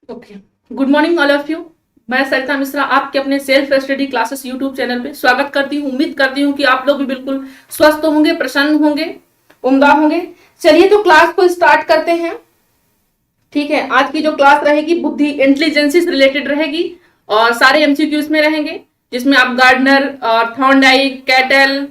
Okay, good morning all of you. मैं सरिता मिश्रा आपके अपने self study classes YouTube channel पे स्वागत करती हूँ। उम्मीद करती हूँ कि आप लोग भी बिल्कुल स्वस्थ होंगे, प्रसन्न होंगे, उम्दा होंगे। चलिए तो क्लास को स्टार्ट करते हैं। ठीक है, आज की जो क्लास रहेगी बुद्धि इंटेलिजेंसी से रिलेटेड रहेगी और सारे एमसीक्यूज में रहेंगे, जिसमें आप गार्डनर और थॉर्नडाइक, कैटल,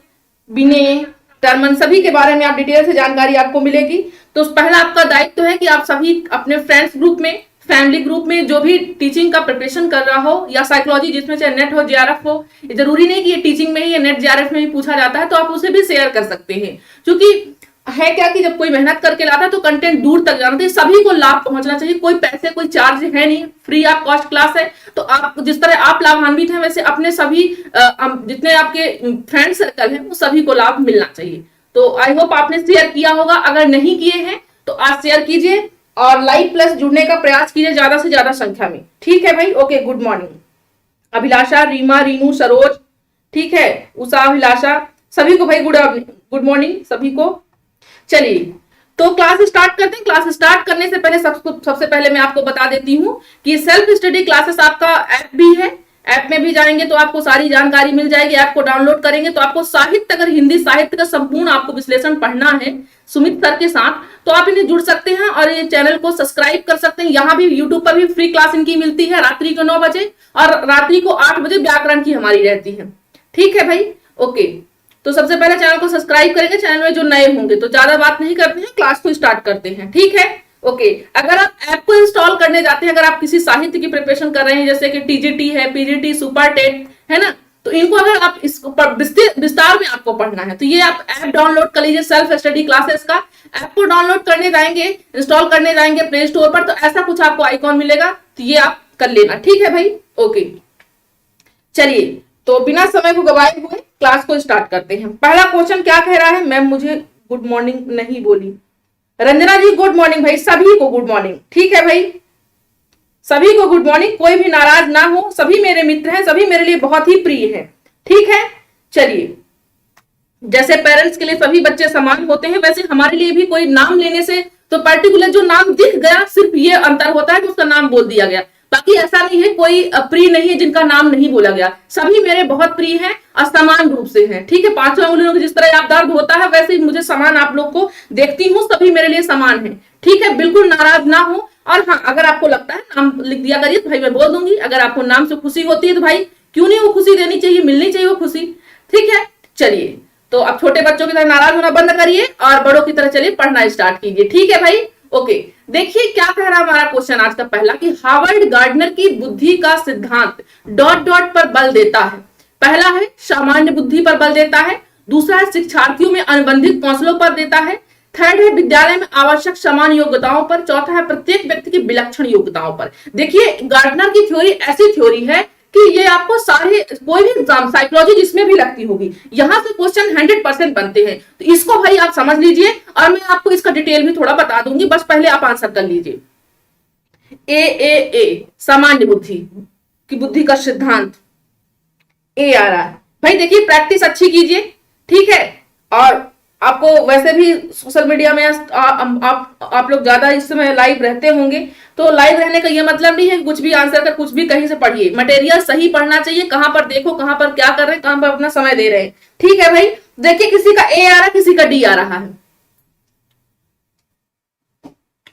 बिने, टर्मन सभी के बारे में आप डिटेल से जानकारी आपको मिलेगी। तो पहला आपका दायित्व है कि आप सभी अपने फ्रेंड्स ग्रुप में, फैमिली ग्रुप में जो भी टीचिंग का प्रिपरेशन कर रहा हो या साइकोलॉजी जिसमें चाहे नेट हो, जेआरएफ हो, जरूरी नहीं कि ये टीचिंग में ही या नेट जेआरएफ में ही पूछा जाता है, तो आप उसे भी शेयर कर सकते हैं। क्योंकि है क्या कि जब कोई मेहनत करके लाता है तो कंटेंट दूर तक जाना चाहिए, सभी को लाभ पहुंचना चाहिए। कोई पैसे, कोई चार्ज है नहीं, फ्री ऑफ कॉस्ट क्लास है। तो आप जिस तरह आप लाभान्वित हैं वैसे अपने सभी जितने आपके फ्रेंड सर्कल हैं वो सभी को लाभ मिलना चाहिए। तो आई होप आपने शेयर किया होगा। अगर नहीं किए हैं तो आज शेयर कीजिए और लाइव प्लस जुड़ने का प्रयास कीजिए ज्यादा से ज्यादा संख्या में। ठीक है भाई, ओके। गुड मॉर्निंग अभिलाषा, रीमा, रीनू, सरोज, ठीक है, उषा, अभिलाषा, सभी को भाई गुड मॉर्निंग सभी को। चलिए तो क्लास स्टार्ट करते हैं। क्लास स्टार्ट करने से पहले सबसे पहले मैं आपको बता देती हूँ कि सेल्फ स्टडी क्लासेस आपका ऐप भी है। ऐप में भी जाएंगे तो आपको सारी जानकारी मिल जाएगी। ऐप को डाउनलोड करेंगे तो आपको साहित्य, अगर हिंदी साहित्य का संपूर्ण आपको विश्लेषण पढ़ना है सुमित सर के साथ, तो आप इन्हें जुड़ सकते हैं और ये चैनल को सब्सक्राइब कर सकते हैं। यहाँ भी यूट्यूब पर भी फ्री क्लास इनकी मिलती है रात्रि को 9 बजे और रात्रि को 8 बजे व्याकरण की हमारी रहती है। ठीक है भाई, ओके। तो सबसे पहले चैनल को सब्सक्राइब करेंगे, चैनल में जो नए होंगे। तो ज्यादा बात नहीं करते हैं, क्लास को स्टार्ट करते हैं। ठीक है, ओके। अगर आप ऐप को इंस्टॉल करने जाते हैं, अगर आप किसी साहित्य की प्रिपरेशन कर रहे हैं जैसे कि टीजीटी है, पीजीटी, सुपर टेट है ना, तो इनको अगर आप इसको विस्तार में आपको पढ़ना है तो ये आप ऐप डाउनलोड कर लीजिए। सेल्फ स्टडी क्लासेस का ऐप को डाउनलोड करने जाएंगे, इंस्टॉल करने जाएंगे प्ले स्टोर पर, तो ऐसा कुछ आपको आइकॉन मिलेगा, तो ये आप कर लेना। ठीक है भाई, ओके। चलिए तो बिना समय को गवाए हुए क्लास को स्टार्ट करते हैं। पहला क्वेश्चन क्या कह रहा है? मैम मुझे गुड मॉर्निंग नहीं बोली। रंजना जी गुड मॉर्निंग भाई, सभी को गुड मॉर्निंग। ठीक है भाई, सभी को गुड मॉर्निंग, कोई भी नाराज ना हो, सभी मेरे मित्र हैं, सभी मेरे लिए बहुत ही प्रिय हैं। ठीक है, चलिए जैसे पेरेंट्स के लिए सभी बच्चे समान होते हैं, वैसे हमारे लिए भी कोई नाम लेने से तो पर्टिकुलर जो नाम दिख गया सिर्फ ये अंतर होता है कि उसका नाम बोल दिया गया। बाकी ऐसा नहीं है, कोई प्रिय नहीं है जिनका नाम नहीं बोला गया। सभी मेरे बहुत प्रिय हैं और समान रूप से हैं। ठीक है, 5 उंगलियों को जिस तरह आप दर्द होता है वैसे ही मुझे समान आप लोग को देखती हूँ, सभी मेरे लिए समान है। ठीक है, बिल्कुल नाराज ना हो। और हाँ, अगर आपको लगता है नाम लिख दिया करिए तो भाई मैं बोल दूंगी। अगर आपको नाम से खुशी होती है तो भाई क्यों नहीं, वो खुशी देनी चाहिए, मिलनी चाहिए वो खुशी। ठीक है, चलिए तो अब छोटे बच्चों की तरह नाराज होना बंद करिए और बड़ों की तरह चलिए पढ़ना स्टार्ट कीजिए। ठीक है भाई, ओके। देखिए क्या कह रहा है हमारा क्वेश्चन आज का पहला, कि हार्वर्ड गार्डनर की बुद्धि का सिद्धांत डॉट डॉट पर बल देता है। पहला है सामान्य बुद्धि पर बल देता है, दूसरा है शिक्षार्थियों में अनुबंधित कौशलों पर देता है, थर्ड है विद्यालय में आवश्यक समान योग्यताओं पर, चौथा है प्रत्येक व्यक्ति की विलक्षण योग्यताओं पर। देखिए गार्डनर की थ्योरी ऐसी थ्योरी है कि ये आपको सारे कोई भी एग्जाम साइकोलॉजी जिसमें भी लगती होगी, यहां से क्वेश्चन 100% बनते हैं। तो इसको भाई आप समझ लीजिए और मैं आपको इसका डिटेल भी थोड़ा बता दूंगी, बस पहले आप आंसर कर लीजिए। ए सामान्य बुद्धि की बुद्धि का सिद्धांत ए आ रहा है भाई। देखिए प्रैक्टिस अच्छी कीजिए, ठीक है। और आपको वैसे भी सोशल मीडिया में आप लोग ज्यादा इस समय लाइव रहते होंगे, तो लाइव रहने का ये मतलब नहीं है कि कुछ भी आंसर कर कुछ भी कहीं से पढ़िए। मटेरियल सही पढ़ना चाहिए, कहां पर देखो, कहां पर क्या कर रहे हैं, कहां पर अपना समय दे रहे हैं। ठीक है भाई, देखिए किसी का ए आ रहा है, किसी का डी आ रहा है।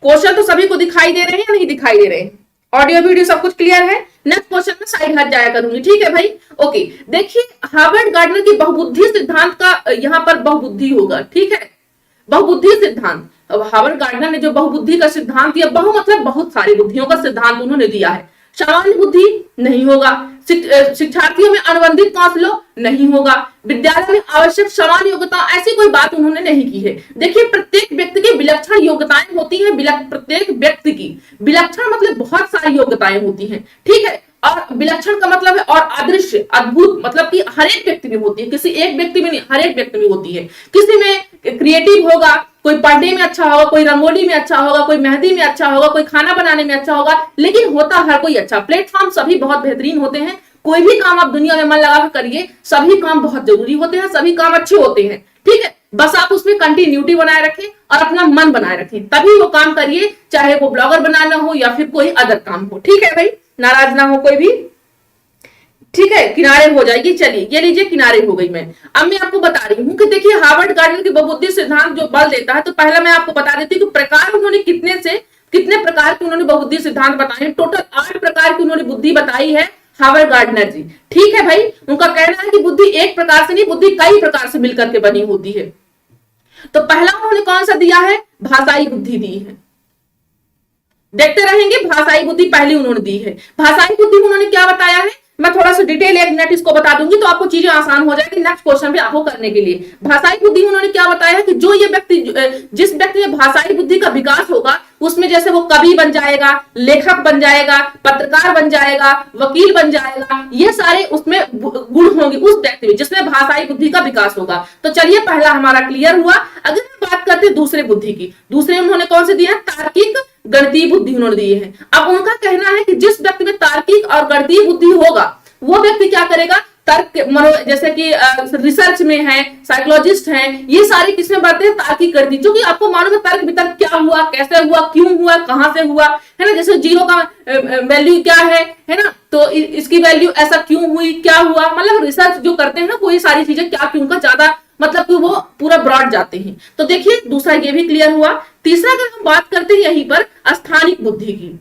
क्वेश्चन तो सभी को दिखाई दे रहे हैं या नहीं दिखाई दे रहे हैं? ऑडियो वीडियो सब कुछ क्लियर है? नेक्स्ट क्वेश्चन में साइड हट जाया करूंगी। ठीक है भाई, ओके। देखिए हार्वर्ड गार्डनर की बहुबुद्धि सिद्धांत का यहाँ पर बहुबुद्धि होगा। ठीक है, बहुबुद्धि सिद्धांत। अब हार्वर्ड गार्डनर ने जो बहुबुद्धि का सिद्धांत दिया, बहु मतलब बहुत सारी बुद्धियों का सिद्धांत उन्होंने दिया है। सामान्य बुद्धि नहीं होगा, शिक्षार्थियों में अनुबंधित कौशलों नहीं होगा, विद्यालय में आवश्यक समान योग्यता, ऐसी कोई बात उन्होंने नहीं की है। देखिए प्रत्येक व्यक्ति की विलक्षण योग्यताएं होती हैं, प्रत्येक व्यक्ति की विलक्षण मतलब बहुत सारी योग्यताएं होती हैं। ठीक है, और विलक्षण का मतलब है और अदृश्य, अद्भुत, मतलब कि हर एक व्यक्ति में होती है, किसी एक व्यक्ति में नहीं, हर एक व्यक्ति में होती है। किसी में क्रिएटिव होगा, कोई पढ़ने में अच्छा होगा, कोई रंगोली में अच्छा होगा, कोई मेहंदी में अच्छा होगा, कोई खाना बनाने में अच्छा होगा, लेकिन होता हर कोई अच्छा। प्लेटफॉर्म सभी बहुत बेहतरीन होते हैं। कोई भी काम आप दुनिया में मन लगा कर करिए, सभी काम बहुत जरूरी होते हैं, सभी काम अच्छे होते हैं। ठीक है, बस आप उसमें कंटिन्यूटी बनाए रखें और अपना मन बनाए रखें, तभी वो काम करिए, चाहे वो ब्लॉगर बनाना हो या फिर कोई अदर काम हो। ठीक है भाई, नाराज ना हो कोई भी। ठीक है, किनारे हो जाएगी। चलिए ये लीजिए, किनारे हो गई मैं। अब मैं आपको बता रही हूँ कि देखिए हार्वर्ड गार्डनर की बहुबुद्धि सिद्धांत जो बल देता है, तो पहला मैं आपको बता देती हूँ कि प्रकार उन्होंने कितने प्रकार के उन्होंने बहुबुद्धि सिद्धांत बताए हैं। टोटल 8 प्रकार की उन्होंने बुद्धि बताई है हार्वर्ड गार्डनर जी। ठीक है भाई, उनका कहना है कि बुद्धि एक प्रकार से नहीं, बुद्धि कई प्रकार से मिलकर के बनी होती है। तो पहला उन्होंने कौन सा दिया है? भाषाई बुद्धि दी है। देखते रहेंगे, भाषाई बुद्धि पहली उन्होंने दी है। भाषाई बुद्धि में उन्होंने क्या बताया है, मैं थोड़ा सा डिटेल 1 मिनट इसको बता दूंगी तो आपको चीजें आसान हो जाएगी नेक्स्ट क्वेश्चन पे आपको करने के लिए। भाषाई बुद्धि में उन्होंने क्या बताया है कि जो ये व्यक्ति, जिस व्यक्ति में भाषाई बुद्धि का विकास होगा, उसमें जैसे वो कवि बन जाएगा, लेखक बन जाएगा, पत्रकार बन जाएगा, वकील बन जाएगा, ये सारे उसमें गुण होंगे उस व्यक्ति में जिसमें भाषाई बुद्धि का विकास होगा। तो चलिए पहला हमारा क्लियर हुआ। अगर हम बात करते हैं दूसरे बुद्धि की, दूसरे उन्होंने कौन से दिया? तार्किक गणितीय बुद्धि उन्होंने दी है। अब उनका कहना है कि जिस व्यक्ति में तार्किक और गणितीय बुद्धि होगा, वो व्यक्ति क्या करेगा? तर्क, जैसे कि रिसर्च में है, साइकोलॉजिस्ट हैं, ये सारे किसमें बढ़ते हैं? तार्किक गणितीय। जो कि आपको मालूम है तर्क वितर्क क्या हुआ, कैसे हुआ, क्यों हुआ, कहां से हुआ, है ना। जैसे जीरो का वैल्यू क्या है ना, तो इसकी वैल्यू ऐसा क्यों हुई, क्या हुआ, मतलब रिसर्च जो करते हैं ना, वो ये सारी चीजें क्या क्यों का ज्यादा मतलब कि वो पूरा ब्रॉड जाते हैं। तो देखिए दूसरा ये भी क्लियर हुआ। तीसरा अगर हम बात करते हैं यहीं पर स्थानिक बुद्धि की,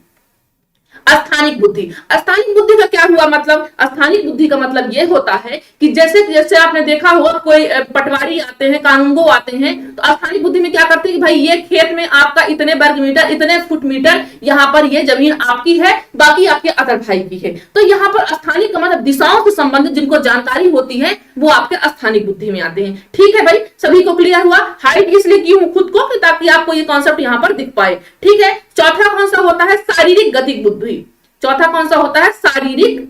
स्थानिक बुद्धि। स्थानिक बुद्धि का क्या हुआ मतलब? स्थानिक बुद्धि का मतलब ये होता है कि जैसे आपने देखा होगा कोई पटवारी आते हैं, कानूनगो आते हैं, तो स्थानिक बुद्धि में क्या करते हैं कि भाई ये खेत में आपका इतने वर्ग मीटर, इतने फुट मीटर, यहाँ पर ये जमीन आपकी है, बाकी आपके अदर भाई की है। तो यहाँ पर स्थानिक का मतलब दिशाओं से संबंधित जिनको जानकारी होती है वो आपके स्थानिक बुद्धि में आते हैं। ठीक है भाई, सभी को क्लियर हुआ। हाइट इसलिए की हूं खुद को ताकि आपको ये कॉन्सेप्ट यहाँ पर दिख पाए। ठीक है, चौथा कौन सा होता है? शारीरिक गतिक बुद्धि। चौथा कौन सा होता है? शारीरिक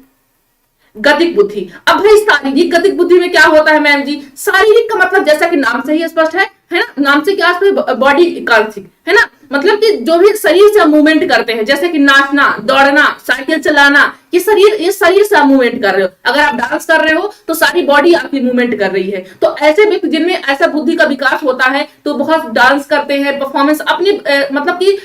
गतिक बुद्धि। अब भाई शारीरिक गतिक बुद्धि में क्या होता है मैम जी? शारीरिक का मतलब जैसा कि नाम से ही स्पष्ट है ना, नाम से क्या स्पष्ट? बॉडी कांसिक, है ना, मतलब कि जो भी शरीर से मूवमेंट करते हैं, जैसे कि नाचना, दौड़ना, साइकिल चलाना, ये शरीर से मूवमेंट कर रहे हो। अगर आप डांस कर रहे हो तो सारी बॉडी आपकी मूवमेंट कर रही है। तो ऐसे व्यक्ति जिनमें ऐसा बुद्धि का विकास होता है तो बहुत डांस करते हैं, परफॉर्मेंस अपनी मतलब कि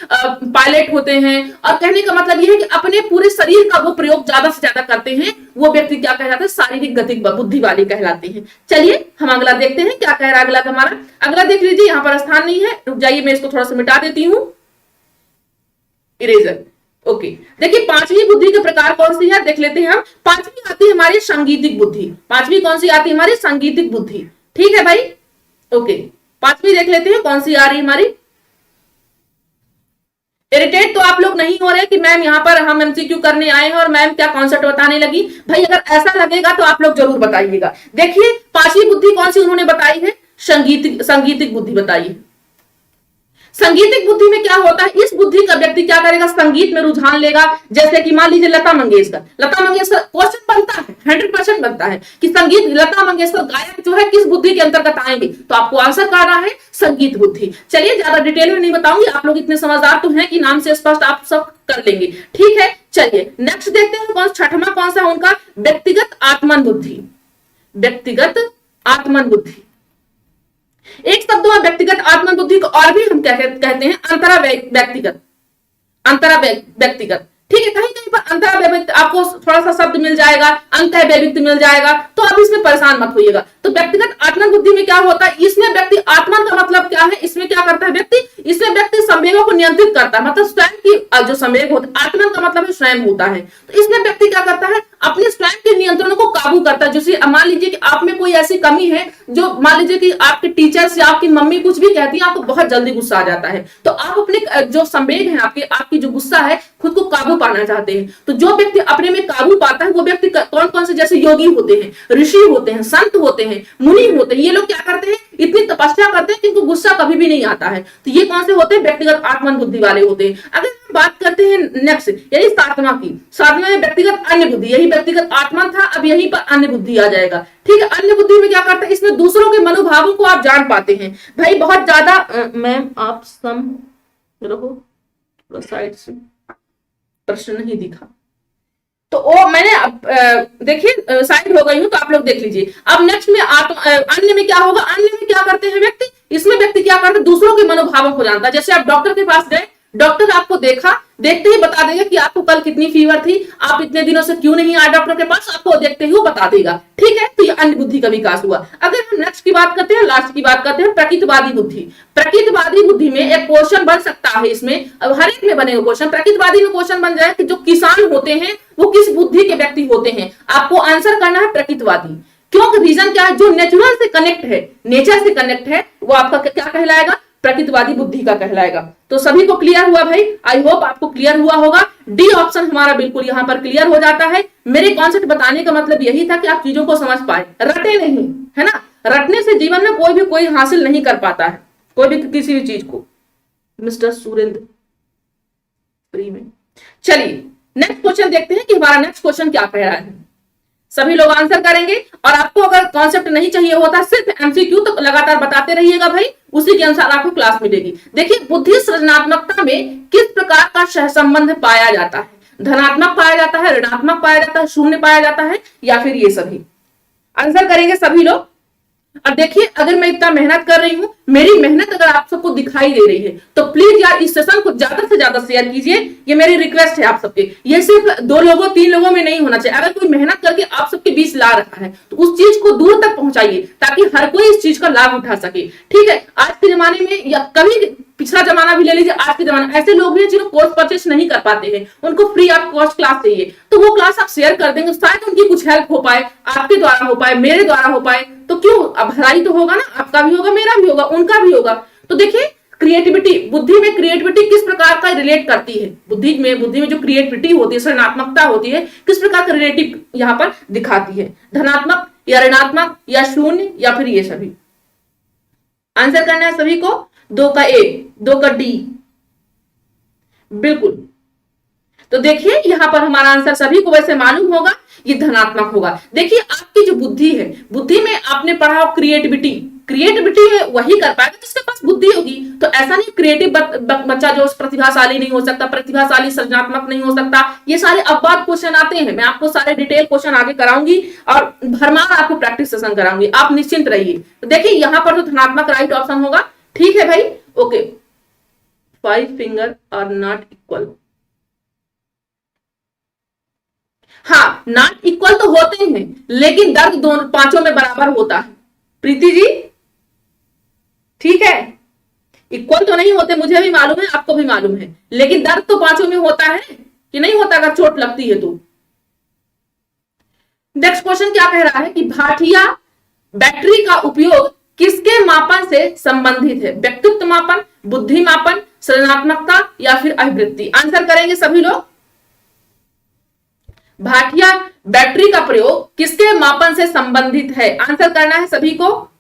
पायलट होते हैं। और कहने का मतलब ये है कि अपने पूरे शरीर का वो प्रयोग ज्यादा से ज्यादा करते हैं, वो व्यक्ति क्या कहलाते हैं? शारीरिक गतिक बुद्धि वाले कहलाते हैं। चलिए हम अगला देखते हैं क्या कह रहा है अगला हमारा। अगला देख लीजिए, यहाँ पर स्थान नहीं है, रुक जाइए मैं इसको थोड़ा सा मिटा देती हूँ, इरेजर। ओके, देखिए पांचवी बुद्धि के प्रकार कौन सी है देख लेते हैं हम। पांचवी आती है हमारी सांगीतिक बुद्धि। पांचवी कौन सी आती है हमारी? सांगीतिक बुद्धि। ठीक है भाई, ओके, पांचवी देख लेते हैं कौन सी आ रही हमारी। इरिटेट तो आप लोग नहीं हो रहे कि मैम यहाँ पर हम एमसीक्यू करने आए हैं और मैम क्या कॉन्सेप्ट बताने लगी। भाई अगर ऐसा लगेगा तो आप लोग जरूर बताइएगा। देखिए पांचवी बुद्धि कौन सी उन्होंने बताई है? संगीतिक बुद्धि बताई है। संगीतिक बुद्धि में क्या होता है? इस बुद्धि का व्यक्ति क्या करेगा? संगीत में रुझान लेगा। जैसे कि मान लीजिए लता मंगेशकर क्वेश्चन बनता है, 100% बनता है कि संगीत, लता मंगेशकर गायक जो है किस बुद्धि के अंतर्गत आएंगे, तो आपको आंसर करना है संगीत बुद्धि। चलिए ज्यादा डिटेल में नहीं बताऊंगी, आप लोग इतने समझदार तो हैं कि नाम से स्पष्ट आप सब कर लेंगे। ठीक है, चलिए नेक्स्ट देखते हैं छठवां कौन सा उनका? व्यक्तिगत आत्मन बुद्धि। व्यक्तिगत आत्मन बुद्धि, एक शब्द में व्यक्तिगत आत्मन बुद्धि को और भी हम क्या कहते हैं? अंतरा व्यक्तिगत। ठीक है, कहीं कहीं पर अंतरा व्यक्ति आपको थोड़ा सा शब्द मिल जाएगा, अंत व्यक्ति मिल जाएगा, तो आप इसमें परेशान मत होइएगा। तो व्यक्तिगत आत्मन बुद्धि में क्या होता है? इसमें व्यक्ति, आत्मन का मतलब क्या है? इसमें क्या करता है व्यक्ति? इसमें व्यक्ति संवेगों को नियंत्रित करता है, मतलब स्वयं की जो संवेग होता है, आत्मन का मतलब स्वयं होता है। तो इसमें व्यक्ति क्या करता है? अपने स्वयं के नियंत्रणों को काबू करता है। जैसे मान लीजिए कि आप में कोई ऐसी कमी है, जो मान लीजिए कि आपके टीचर्स या आपकी मम्मी कुछ भी कहती है, आपको बहुत जल्दी गुस्सा आ जाता है, तो आप अपने जो संवेग है, आपकी जो गुस्सा है, खुद को काबू पाना चाहते हैं। तो जो व्यक्ति अपने में काबू पाता है वो व्यक्ति कौन कौन से? जैसे योगी होते हैं, ऋषि होते हैं, संत होते हैं, मुनि होते हैं। ये लोग क्या करते हैं? इतनी तपस्या करते हैं कि इनको गुस्सा कभी भी नहीं आता है। तो ये कौन से होते हैं? व्यक्तिगत आत्मन बुद्धि वाले होते हैं। अगर हम बात करते हैं नेक्स्ट, यही सातवां की, सातवां में व्यक्तिगत अन्य बुद्धि। यही व्यक्तिगत आत्मन था, अब यहीं पर अन्य बुद्धि आ जाएगा। ठीक है, अन्य बुद्धि में क्या करता है? इसमें दूसरों के मनोभावों को आप जान पाते हैं। भाई बहुत ज्यादा मैम आप सम रहो, साइड से प्रश्न नहीं दिखा तो वो मैंने देखिए साइड हो गई हूं, तो आप लोग देख लीजिए। अब नेक्स्ट में अन्य में क्या होगा? अन्य में क्या करते हैं व्यक्ति? इसमें व्यक्ति क्या करता है, दूसरों के मनोभावों को जानता है। जैसे आप डॉक्टर के पास गए, डॉक्टर आपको देखा, देखते ही बता देगा कि आपको कल कितनी फीवर थी, आप इतने दिनों से क्यों नहीं आए डॉक्टर के पास, आपको देखते ही वो बता देगा। ठीक है, तो ये अन्य बुद्धि का विकास हुआ। अगर हम नेक्स्ट की बात करते हैं, लास्ट की बात करते हैं, प्रकृतिवादी बुद्धि। प्रकृतिवादी बुद्धि में एक क्वेश्चन बन सकता है, इसमें अब हर एक में बनेगा क्वेश्चन। प्रकृतिवादी में क्वेश्चन बन जाए कि जो किसान होते हैं वो किस बुद्धि के व्यक्ति होते हैं, आपको आंसर करना है प्रकृतिवादी। क्योंकि रीजन क्या है, जो नेचुरल से कनेक्ट है, नेचर से कनेक्ट है, वो आपका क्या कहलाएगा, प्रकृतिवादी बुद्धि का कहलाएगा। तो सभी को क्लियर हुआ भाई, आई होप आपको क्लियर हुआ होगा। डी ऑप्शन हमारा बिल्कुल यहां पर क्लियर हो जाता है। मेरे कॉन्सेप्ट बताने का मतलब यही था कि आप चीजों को समझ पाए, रटे नहीं, है ना। रटने से जीवन में कोई भी कोई हासिल नहीं कर पाता है, कोई भी किसी भी चीज को। मिस्टर सुरेंद्र फ्री में। चलिए नेक्स्ट क्वेश्चन देखते हैं कि हमारा नेक्स्ट क्वेश्चन क्या कह रहा है। सभी लोग आंसर करेंगे, और आपको अगर कॉन्सेप्ट नहीं चाहिए होता, सिर्फ एमसीक्यू, तो लगातार बताते रहिएगा भाई, उसी के अनुसार आपको क्लास मिलेगी। देखिए, बुद्धि सृजनात्मकता में किस प्रकार का सहसंबंध पाया जाता है, धनात्मक पाया जाता है, ऋणात्मक पाया जाता है, शून्य पाया जाता है, या फिर ये सभी। आंसर करेंगे सभी लोग। और देखिए, अगर मैं इतना मेहनत कर रही हूं, मेरी मेहनत अगर आप सबको दिखाई दे रही है, तो प्लीज यार इस सेशन को ज्यादा से ज्यादा शेयर कीजिए। ये मेरी रिक्वेस्ट है आप सबके। ये सिर्फ 2 लोगों 3 लोगों में नहीं होना चाहिए। अगर कोई मेहनत करके आप सबके बीच ला रहा है, तो उस चीज को दूर तक पहुंचाइए, ताकि हर कोई इस चीज का लाभ उठा सके। ठीक है, आज के जमाने में, या कभी पिछला जमाना भी ले लीजिए, आज के जमाना, ऐसे लोग भी जिनको कोर्स परचेस नहीं कर पाते हैं, उनको फ्री ऑफ कॉस्ट क्लास चाहिए, तो वो क्लास आप शेयर कर देंगे, शायद उनकी कुछ हेल्प हो पाए, आपके द्वारा हो पाए, मेरे द्वारा हो पाए, तो क्यों, अब भलाई तो होगा ना, आपका भी होगा, मेरा भी होगा, उनका भी होगा। तो देखिए, क्रिएटिविटी, बुद्धि में क्रिएटिविटी किस प्रकार का रिलेट करती है, बुद्धि में जो क्रिएटिविटी होती है, सृजनात्मकता होती है, किस प्रकार का रिलेटिव यहां पर दिखाती है, धनात्मक या ऋणात्मक या शून्य या फिर ये सभी। आंसर करना है सभी को, 2 का ए, 2 का डी, बिल्कुल। तो देखिए, यहां पर हमारा आंसर सभी को वैसे मालूम होगा, ये धनात्मक होगा। देखिए, आपकी जो बुद्धि है, बुद्धि में आपने पढ़ा हो क्रिएटिविटी, क्रिएटिविटी वही कर पाएगा जिसके पास बुद्धि होगी। तो ऐसा नहीं क्रिएटिव बच्चा जो प्रतिभाशाली नहीं हो सकता, प्रतिभाशाली सृजनात्मक नहीं हो सकता, ये सारे अपवाद क्वेश्चन आते हैं। मैं आपको सारे डिटेल क्वेश्चन आगे कराऊंगी और भरमार आपको प्रैक्टिस सेशन कराऊंगी, आप निश्चिंत रहिए। तो देखिए, यहां पर तो धनात्मक राइट ऑप्शन होगा। ठीक है भाई, okay. 5 finger are not equal, हाँ, नॉट इक्वल तो होते हैं, लेकिन दर्द दोनों पांचों में बराबर होता है। प्रीति जी, ठीक है, इक्वल तो नहीं होते, मुझे भी मालूम है, आपको भी मालूम है, लेकिन दर्द तो पांचों में होता है कि नहीं होता, अगर चोट लगती है तो। नेक्स्ट क्वेश्चन क्या कह रहा है कि भाटिया बैटरी का उपयोग किसके मापन से संबंधित है, व्यक्तित्व मापन, बुद्धि मापन, सृजनात्मकता या फिर अभिवृत्ति। आंसर करेंगे सभी लोग। भाटिया बैटरी का प्रयोग किसके मापन से संबंधित है, आंसर करना है सभी को।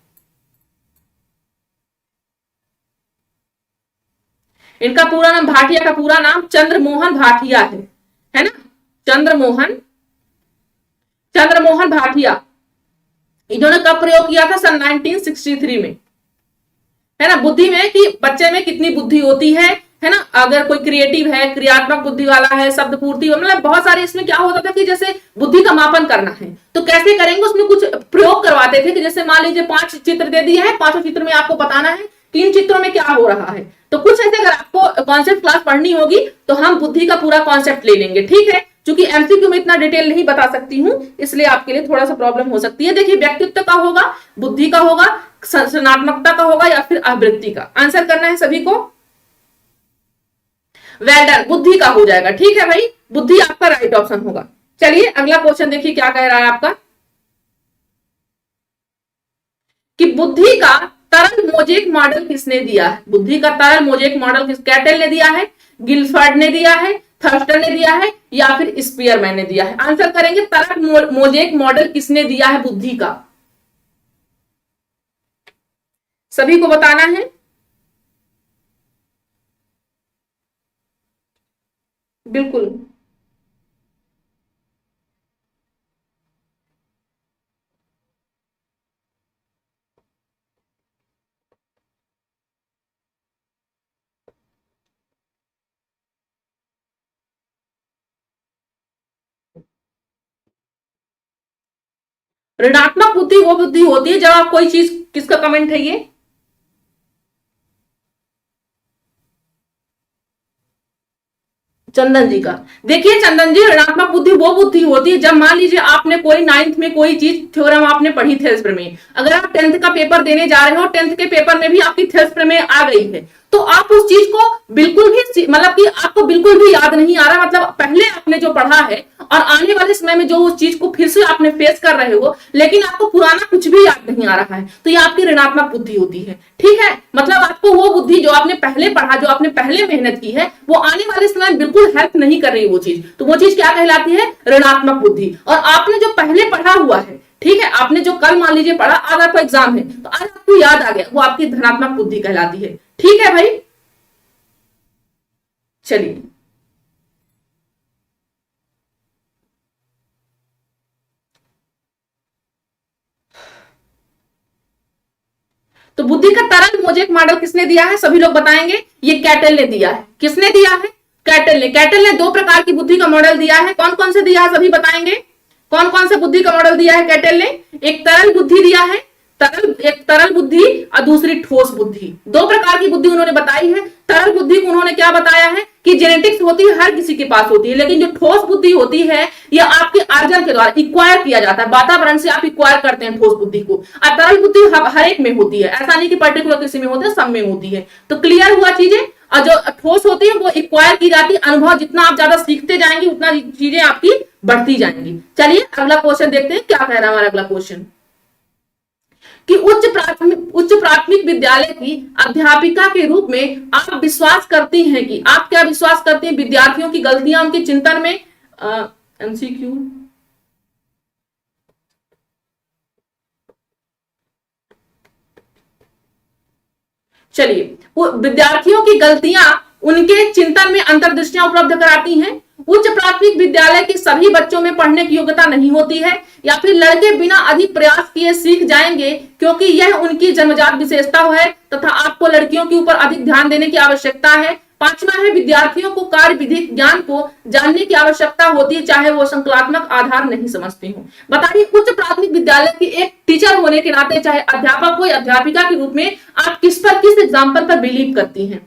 इनका पूरा नाम, भाटिया का पूरा नाम चंद्रमोहन भाटिया है ना, चंद्रमोहन भाटिया। इन्होंने कब प्रयोग किया था, सन 1963 में, है ना। बुद्धि में कि बच्चे में कितनी बुद्धि होती है ना, अगर कोई क्रिएटिव है, क्रियात्मक बुद्धि वाला है, शब्द पूर्ति, मतलब बहुत सारे इसमें क्या होता था कि जैसे बुद्धि का मापन करना है तो कैसे करेंगे, उसमें कुछ प्रयोग करवाते थे कि जैसे मान लीजिए 5 चित्र दे दिए हैं, 5 चित्र में आपको बताना है 3 चित्रों में क्या हो रहा है। तो कुछ ऐसे अगर आपको कॉन्सेप्ट क्लास पढ़नी होगी तो हम बुद्धि का पूरा कॉन्सेप्ट ले लेंगे। ठीक है, क्योंकि एमसीक्यू में इतना डिटेल नहीं बता सकती हूं, इसलिए आपके लिए थोड़ा सा प्रॉब्लम हो सकती है। देखिए, व्यक्तित्व का होगा, बुद्धि का होगा, सृजनात्मकता का होगा या फिर अभिवृत्ति का। आंसर करना है सभी को। वेल डन, बुद्धि का हो जाएगा। ठीक है भाई, बुद्धि आपका राइट ऑप्शन होगा। चलिए अगला क्वेश्चन देखिए क्या कह रहा है आपका, कि बुद्धि का तरल मोजेक मॉडल किसने दिया है। बुद्धि का तरल मोजेक मॉडल किस, कैटल ने दिया है, गिलफर्ड ने दिया है, थर्स्टन ने दिया है या फिर स्पीयरमैन ने दिया है। आंसर करेंगे, तरल मोजेक मॉडल किसने दिया है बुद्धि का, सभी को बताना है। बिल्कुल, ऋणात्मक बुद्धि वो बुद्धि होती है जब आप कोई चीज, किसका कमेंट है ये, चंदन जी का। देखिए चंदन जी, ऋणात्मक बुद्धि वो बुद्धि होती है जब मान लीजिए आपने कोई 9th में कोई चीज थ्योरम आपने पढ़ी थेल्स प्रमेय, अगर आप 10th का पेपर देने जा रहे हो, 10th के पेपर में भी आपकी थेल्स प्रमेय आ गई है, तो आप उस चीज को बिल्कुल भी मतलब कि आपको बिल्कुल भी याद नहीं आ रहा, मतलब पहले आपने जो पढ़ा है और आने वाले समय में जो उस चीज को फिर से आपने फेस कर रहे हो, लेकिन आपको पुराना कुछ भी याद नहीं आ रहा है, तो ये आपकी ऋणात्मक बुद्धि होती है। ठीक है, मतलब आपको वो बुद्धि जो आपने पहले पढ़ा, जो आपने पहले मेहनत की है, वो आने वाले समय में बिल्कुल हेल्प नहीं कर रही वो चीज, तो वो चीज क्या कहलाती है? ऋणात्मक बुद्धि। और आपने जो पहले पढ़ा हुआ है, ठीक है, आपने जो कल मान लीजिए पढ़ा, आज आपका एग्जाम है तो आज आपको याद आ गया, वो आपकी धनात्मक बुद्धि कहलाती है। ठीक है भाई, चलिए। तो बुद्धि का तरल मोजेक मॉडल किसने दिया है? सभी लोग बताएंगे। ये कैटल ने दिया है। किसने दिया है? कैटल ने। कैटल ने दो प्रकार की बुद्धि का मॉडल दिया है। कौन कौन से दिया है सभी बताएंगे? कौन कौन से बुद्धि का मॉडल दिया है कैटल ने? एक तरल बुद्धि दिया है, एक तरल बुद्धि और दूसरी ठोस बुद्धि। दो प्रकार की बुद्धि उन्होंने बताई है। तरल बुद्धि को उन्होंने क्या बताया है कि जेनेटिक्स होती है, हर किसी के पास होती है, लेकिन जो ठोस बुद्धि होती है यह आपके अर्जन के द्वारा इक्वायर किया जाता है, वातावरण से आप इक्वायर करते हैं ठोस बुद्धि को। और तरल बुद्धि हर एक में होती है, ऐसा नहीं कि पर्टिकुलर किसी में होती है, सब में होती है। तो क्लियर हुआ चीजें। और जो ठोस होती है वो इक्वायर की जाती है, अनुभव जितना आप ज्यादा सीखते जाएंगे उतना चीजें आपकी बढ़ती जाएंगी। चलिए अगला क्वेश्चन देखते हैं क्या कह रहा है हमारा अगला क्वेश्चन, कि उच्च प्राथमिक विद्यालय की अध्यापिका के रूप में आप विश्वास करती हैं कि, आप क्या विश्वास करती हैं विद्यार्थियों की गलतियां उनके चिंतन में? एमसीक्यू। चलिए, विद्यार्थियों की गलतियां उनके चिंतन में अंतर्दृष्टियां उपलब्ध कराती हैं। उच्च प्राथमिक विद्यालय के सभी बच्चों में पढ़ने की योग्यता नहीं होती है, या फिर लड़के बिना अधिक प्रयास किए सीख जाएंगे क्योंकि यह उनकी जन्मजात विशेषता है तथा आपको लड़कियों के ऊपर अधिक ध्यान देने की आवश्यकता है। पांचवा है, विद्यार्थियों को कार्य विधिक ज्ञान को जानने की आवश्यकता होती है चाहे वो संकलात्मक आधार नहीं समझते हो। बताइए उच्च प्राथमिक विद्यालय की एक टीचर होने के नाते, चाहे अध्यापक हो या अध्यापिका के रूप में, आप किस एग्जाम्पल पर बिलीव करती हैं?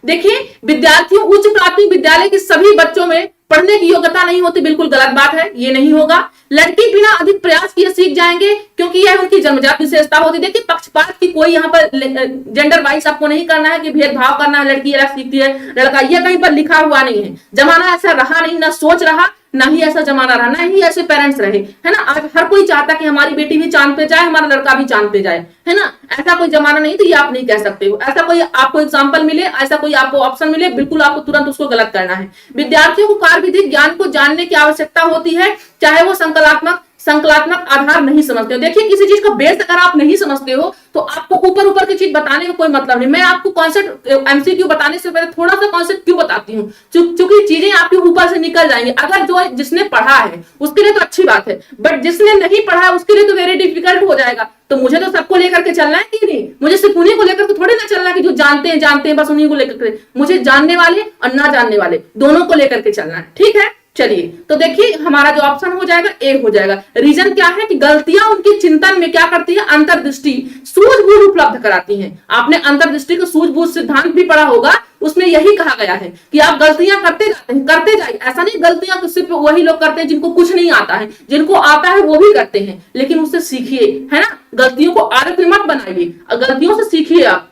देखिए, विद्यार्थियों उच्च प्राथमिक विद्यालय के सभी बच्चों में पढ़ने की योग्यता नहीं होती, बिल्कुल गलत बात है, ये नहीं होगा। लड़के बिना अधिक प्रयास किए सीख जाएंगे क्योंकि यह उनकी जन्मजात विशेषता होती है। देखिए, पक्षपात की कोई यहाँ पर जेंडर वाइज आपको नहीं करना है कि भेदभाव करना है, लड़की अलग सीखती है लड़का, यह कहीं पर लिखा हुआ नहीं है। जमाना ऐसा रहा नहीं, ना सोच रहा, ना ही ऐसा जमाना रहा, ना ही ऐसे पेरेंट्स रहे, है ना। आज हर कोई चाहता कि हमारी बेटी भी चांद पे जाए, हमारा लड़का भी चांद पे जाए, है ना। ऐसा कोई जमाना नहीं, तो ये आप नहीं कह सकते हो। ऐसा कोई आपको एग्जांपल मिले, ऐसा कोई आपको ऑप्शन मिले, बिल्कुल आपको तुरंत उसको गलत करना है। विद्यार्थियों को कार्य विधिक ज्ञान को जानने की आवश्यकता होती है चाहे वो संकलात्मक आधार नहीं समझते हो। देखिए, किसी चीज का बेस अगर आप नहीं समझते हो तो आपको ऊपर ऊपर की चीज बताने का कोई मतलब नहीं। मैं आपको कॉन्सेप्ट एमसीक्यू बताने से पहले थोड़ा सा कॉन्सेप्ट क्यों बताती हूँ, क्योंकि चीजें आपके ऊपर से निकल जाएंगी। अगर जो जिसने पढ़ा है उसके लिए तो अच्छी बात है, बट जिसने नहीं पढ़ा है उसके लिए तो वेरी डिफिकल्ट हो जाएगा। तो मुझे तो सबको लेकर के चलना है कि नहीं, मुझे सिर्फ उन्हीं को लेकर के थोड़ी ना चलना है कि जो जानते हैं बस उन्हीं को लेकर के। मुझे जानने वाले और ना जानने वाले दोनों को लेकर के चलना है। ठीक है, चलिए तो देखिए हमारा जो ऑप्शन हो जाएगा ए हो जाएगा। रीजन क्या है कि गलतियां उनके चिंतन में क्या करती है? अंतर्दृष्टि, सूझबूझ उपलब्ध कराती हैं। आपने अंतर्दृष्टि का सूझबूझ सिद्धांत भी पढ़ा होगा, उसमें यही कहा गया है कि आप गलतियां करते जाते हैं, करते जाइए। ऐसा नहीं गलतियां सिर्फ वही लोग करते हैं जिनको कुछ नहीं आता है, जिनको आता है वो भी करते हैं, लेकिन उससे सीखिए, है ना। गलतियों को आदत में मत बनाइए, गलतियों से सीखिए आप।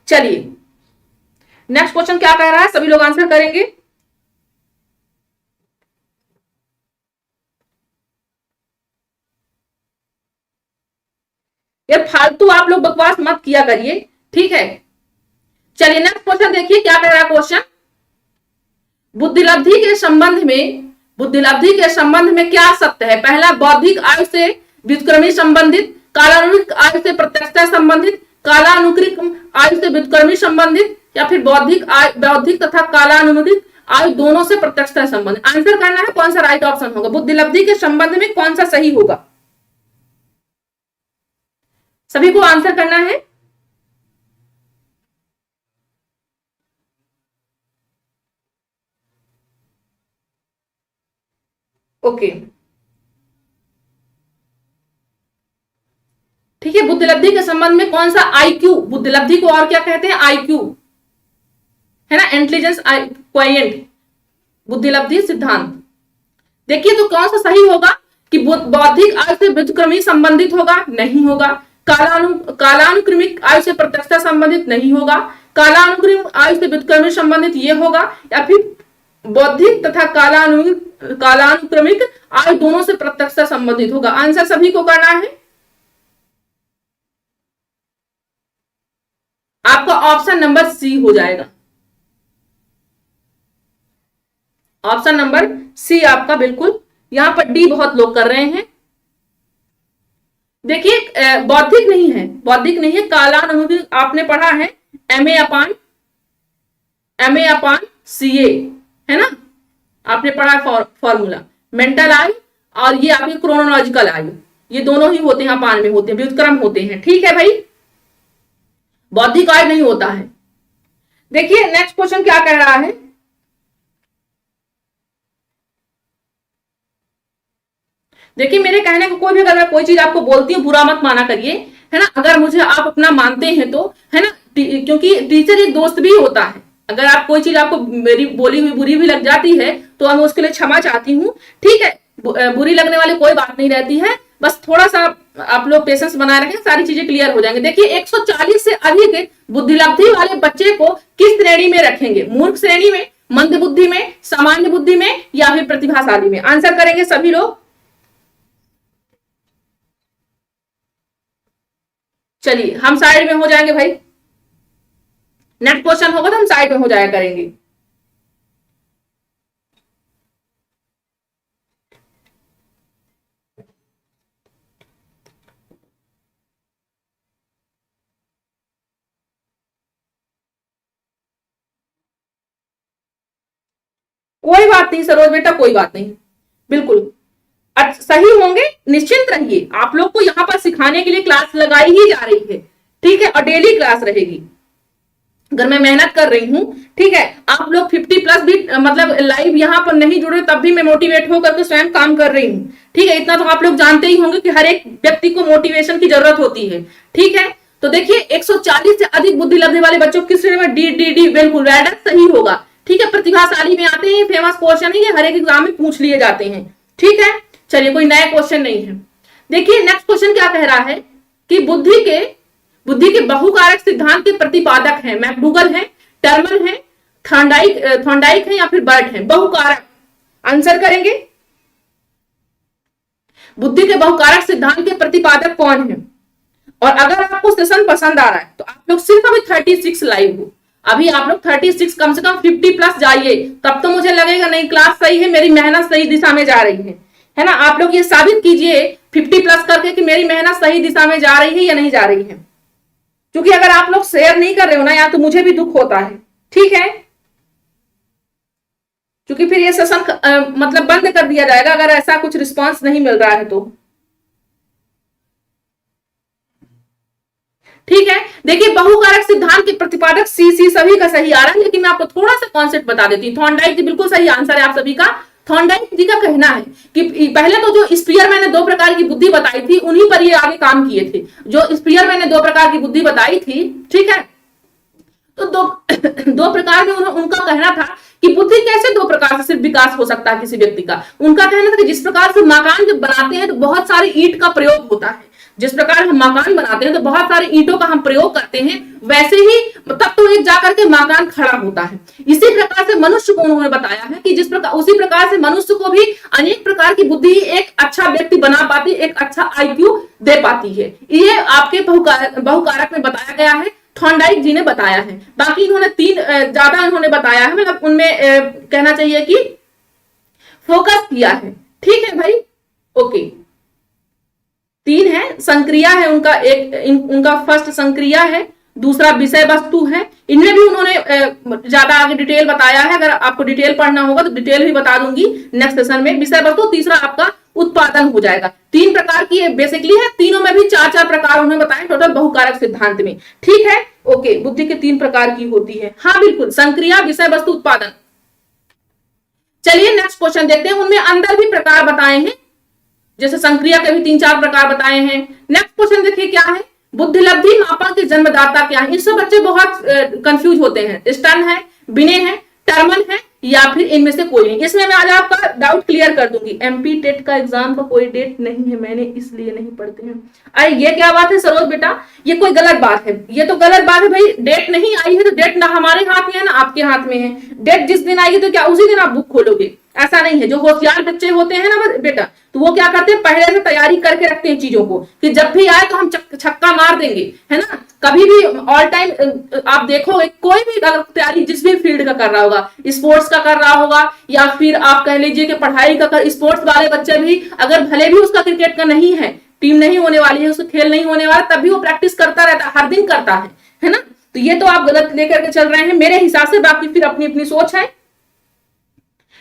चलिए नेक्स्ट क्वेश्चन क्या कह रहा है, सभी लोग आंसर करेंगे। यार फालतू आप लोग बकवास मत किया करिए, ठीक है। चलिए नेक्स्ट क्वेश्चन देखिए क्या कह रहा है क्वेश्चन। बुद्धिलब्धि के संबंध में, बुद्धिलब्धि के संबंध में क्या सत्य है? पहला, बौद्धिक आयु से व्युत्क्रमी संबंधित, कालानुक्रमिक आयु से प्रत्यक्षता संबंधित, कालानुक्रमिक आयु से व्युत्क्रमी संबंधित, या फिर बौद्धिक तथा कालानुक्रमिक आयु दोनों से प्रत्यक्षता संबंधित। आंसर करना है कौन सा राइट ऑप्शन होगा, बुद्धिलब्धि के संबंध में कौन सा सही होगा, सभी को आंसर करना है। ओके, ठीक है, बुद्ध बुद्धिलब्धि के संबंध में कौन सा आईक्यू, बुद्धिलब्धि को और क्या कहते हैं, आईक्यू, है ना, इंटेलिजेंस क्वाइएंट, बुद्धिलब्धि सिद्धांत। देखिए तो कौन सा सही होगा कि बौद्धिक आयु से व्युत्क्रमी संबंधित होगा, नहीं होगा। कालानुक्रमिक आयु से प्रत्यक्षता संबंधित नहीं होगा। कालानुक्रमिक आयु से व्युत्क्रमी संबंधित ये होगा, या फिर बौद्धिक तथा कालानुक्रमिक आयु दोनों से प्रत्यक्षता संबंधित होगा। आंसर सभी को करना है। आपका ऑप्शन नंबर सी हो जाएगा, ऑप्शन नंबर सी आपका बिल्कुल। यहां पर डी बहुत लोग कर रहे हैं। देखिए बौद्धिक नहीं है, बौद्धिक नहीं है, कालानुक्रमिक आपने पढ़ा है MA अपान CA, है ना, आपने पढ़ा फॉर्मूला। मेंटल आयु और ये आपकी क्रोनोलॉजिकल आयु, ये दोनों ही होते हैं, अपान में होते हैं, व्युत्क्रम होते हैं। ठीक है भाई, बौद्धिक आयु नहीं होता है। देखिए नेक्स्ट क्वेश्चन क्या कह रहा है, देखिए मेरे कहने को कोई भी अगर मैं कोई चीज आपको बोलती हूँ बुरा मत माना करिए, है ना, अगर मुझे आप अपना मानते हैं तो, है ना, क्योंकि टीचर एक दोस्त भी होता है। अगर आप कोई चीज आपको मेरी बोली हुई बुरी भी लग जाती है तो मैं उसके लिए क्षमा चाहती हूँ। ठीक है, बुरी लगने वाली कोई बात नहीं रहती है, बस थोड़ा सा आप लोग पेशेंस बनाए रखें, सारी चीजें क्लियर हो जाएंगे। देखिए 140 से अधिक बुद्धिलब्धि वाले बच्चे को किस श्रेणी में रखेंगे, मूर्ख श्रेणी में, मंद बुद्धि में, सामान्य बुद्धि में, या फिर प्रतिभाशाली में। आंसर करेंगे सभी लोग। चलिए हम साइड में हो जाएंगे भाई, नेक्स्ट क्वेश्चन होगा तो हम साइड में हो जाया करेंगे। कोई बात नहीं सरोज बेटा, कोई बात नहीं, बिल्कुल सही होंगे, निश्चिंत रहिए। आप लोग को यहाँ पर सिखाने के लिए क्लास लगाई ही जा रही है, ठीक है, और डेली क्लास रहेगी। अगर मैं मेहनत कर रही हूँ, ठीक है, आप लोग 50+ भी मतलब लाइव यहाँ पर नहीं जुड़े तब भी मैं मोटिवेट होकर के स्वयं काम कर रही हूँ। ठीक है, इतना तो आप लोग जानते ही होंगे कि हर एक व्यक्ति को मोटिवेशन की जरूरत होती है। ठीक है, तो देखिए 140 से अधिक बुद्धिलब्धि वाले बच्चों की श्रेणी में डी बिल्कुल रेड सही होगा। ठीक है, प्रतिभाशाली में आते हैं, फेमस क्वेश्चन है, ये हर एक एग्जाम में पूछ लिए जाते हैं। ठीक है, चलिए कोई नया क्वेश्चन नहीं है। देखिए नेक्स्ट क्वेश्चन क्या कह रहा है कि बुद्धि के बहुकारक सिद्धांत के प्रतिपादक हैं, मैकडूगल है, टर्मन है, थॉर्नडाइक है, या फिर बर्ट है। बहुकारक, आंसर करेंगे। बुद्धि के बहुकारक सिद्धांत के प्रतिपादक कौन है? और अगर आपको सेशन पसंद आ रहा है तो आप लोग सिर्फ अभी 36 लाइव हो, अभी आप लोग 36 कम से कम 50+ जाइए, तब तो मुझे लगेगा नहीं क्लास सही है, मेरी मेहनत सही दिशा में जा रही है ना। आप लोग ये साबित कीजिए 50+ करके कि मेरी मेहनत सही दिशा में जा रही है या नहीं जा रही है, क्योंकि अगर आप लोग शेयर नहीं कर रहे हो ना यार तो मुझे भी दुख होता है। ठीक है, क्योंकि फिर ये सेशन मतलब बंद कर दिया जाएगा अगर ऐसा कुछ रिस्पांस नहीं मिल रहा है तो। ठीक है, देखिए बहुकारक सिद्धांत के प्रतिपादक सी सभी का सही आ रहा है, लेकिन मैं आपको थोड़ा सा कॉन्सेप्ट बता देती हूँ। थॉर्नडाइक जी बिल्कुल सही आंसर है आप सभी का। थॉर्नडाइक जी का कहना है कि पहले तो जो स्पीयर मैंने 2 प्रकार की बुद्धि बताई थी उन्हीं पर ये आगे काम किए थे। जो स्पीयर मैंने 2 प्रकार की बुद्धि बताई थी, ठीक है, तो दो प्रकार में उनका कहना था कि बुद्धि कैसे 2 प्रकार से सिर्फ विकास हो सकता है किसी व्यक्ति का। उनका कहना था कि जिस प्रकार से मकान जब बनाते हैं तो बहुत सारी ईंट का प्रयोग होता है, जिस प्रकार हम मकान बनाते हैं तो बहुत सारे ईंटों का हम प्रयोग करते हैं, वैसे ही तब तो एक जाकर के मकान खड़ा होता है। इसी प्रकार से मनुष्य को उन्होंने बताया है कि जिस प्रकार उसी प्रकार से मनुष्य को भी अनेक प्रकार की बुद्धि एक अच्छा व्यक्ति बना पाती, एक अच्छा IQ दे पाती है। ये आपके बहुकारक में बताया गया है, थॉर्नडाइक जी ने बताया है। बाकी इन्होंने 3 ज्यादा इन्होंने बताया है, मतलब उनमें कहना चाहिए कि फोकस किया है। ठीक है भाई, ओके। 3 है, संक्रिया है उनका, उनका फर्स्ट संक्रिया है, दूसरा विषय वस्तु है। इनमें भी उन्होंने ज्यादा आगे डिटेल बताया है, अगर आपको डिटेल पढ़ना होगा तो डिटेल भी बता दूंगी नेक्स्ट सेशन में। विषय वस्तु, तीसरा आपका उत्पादन हो जाएगा। 3 प्रकार की बेसिकली है, तीनों में भी 4 प्रकार उन्होंने बताए टोटल बहुकारक सिद्धांत में। ठीक है, ओके, बुद्धि के 3 प्रकार की होती है, हाँ बिल्कुल, संक्रिया, विषय वस्तु, उत्पादन। चलिए नेक्स्ट क्वेश्चन देखते हैं, उनमें अंदर भी प्रकार बताए हैं, जैसे संक्रिया के भी 3-4 प्रकार बताए हैं। नेक्स्ट क्वेश्चन देखिए क्या है, बुद्धिलब्धि मापन के जन्मदाता क्या है? इससे बच्चे बहुत कंफ्यूज होते हैं। स्टन है, विनय है, टर्मन है, या फिर इनमें से कोई नहीं। इसमें मैं आज आपका डाउट क्लियर कर दूंगी। एमपी टेट का एग्जाम का कोई डेट नहीं है, मैंने इसलिए नहीं पढ़ते हैं। अरे ये क्या बात है सरोज बेटा, ये कोई गलत बात है, ये तो गलत बात है भाई। डेट नहीं आई है तो डेट ना हमारे हाथ में है ना आपके हाथ में है। डेट जिस दिन आएगी तो क्या उसी दिन आप बुक खोलोगे? ऐसा नहीं है। जो होशियार बच्चे होते हैं ना बेटा, तो वो क्या करते हैं, पहले से तैयारी करके रखते हैं चीजों को कि जब भी आए तो हम छक्का मार देंगे, है ना। कभी भी ऑल टाइम आप देखोगे, कोई भी अगर तैयारी जिस भी फील्ड का कर रहा होगा, स्पोर्ट्स का कर रहा होगा, या फिर आप कह लीजिए कि पढ़ाई का स्पोर्ट्स वाले बच्चे भी अगर भले भी उसका क्रिकेट का नहीं है, टीम नहीं होने वाली है, उसका खेल नहीं होने वाला, तब भी वो प्रैक्टिस करता रहता है, हर दिन करता है ना। तो ये तो आप गलत लेकर के चल रहे हैं मेरे हिसाब से। बाकी फिर अपनी अपनी सोच है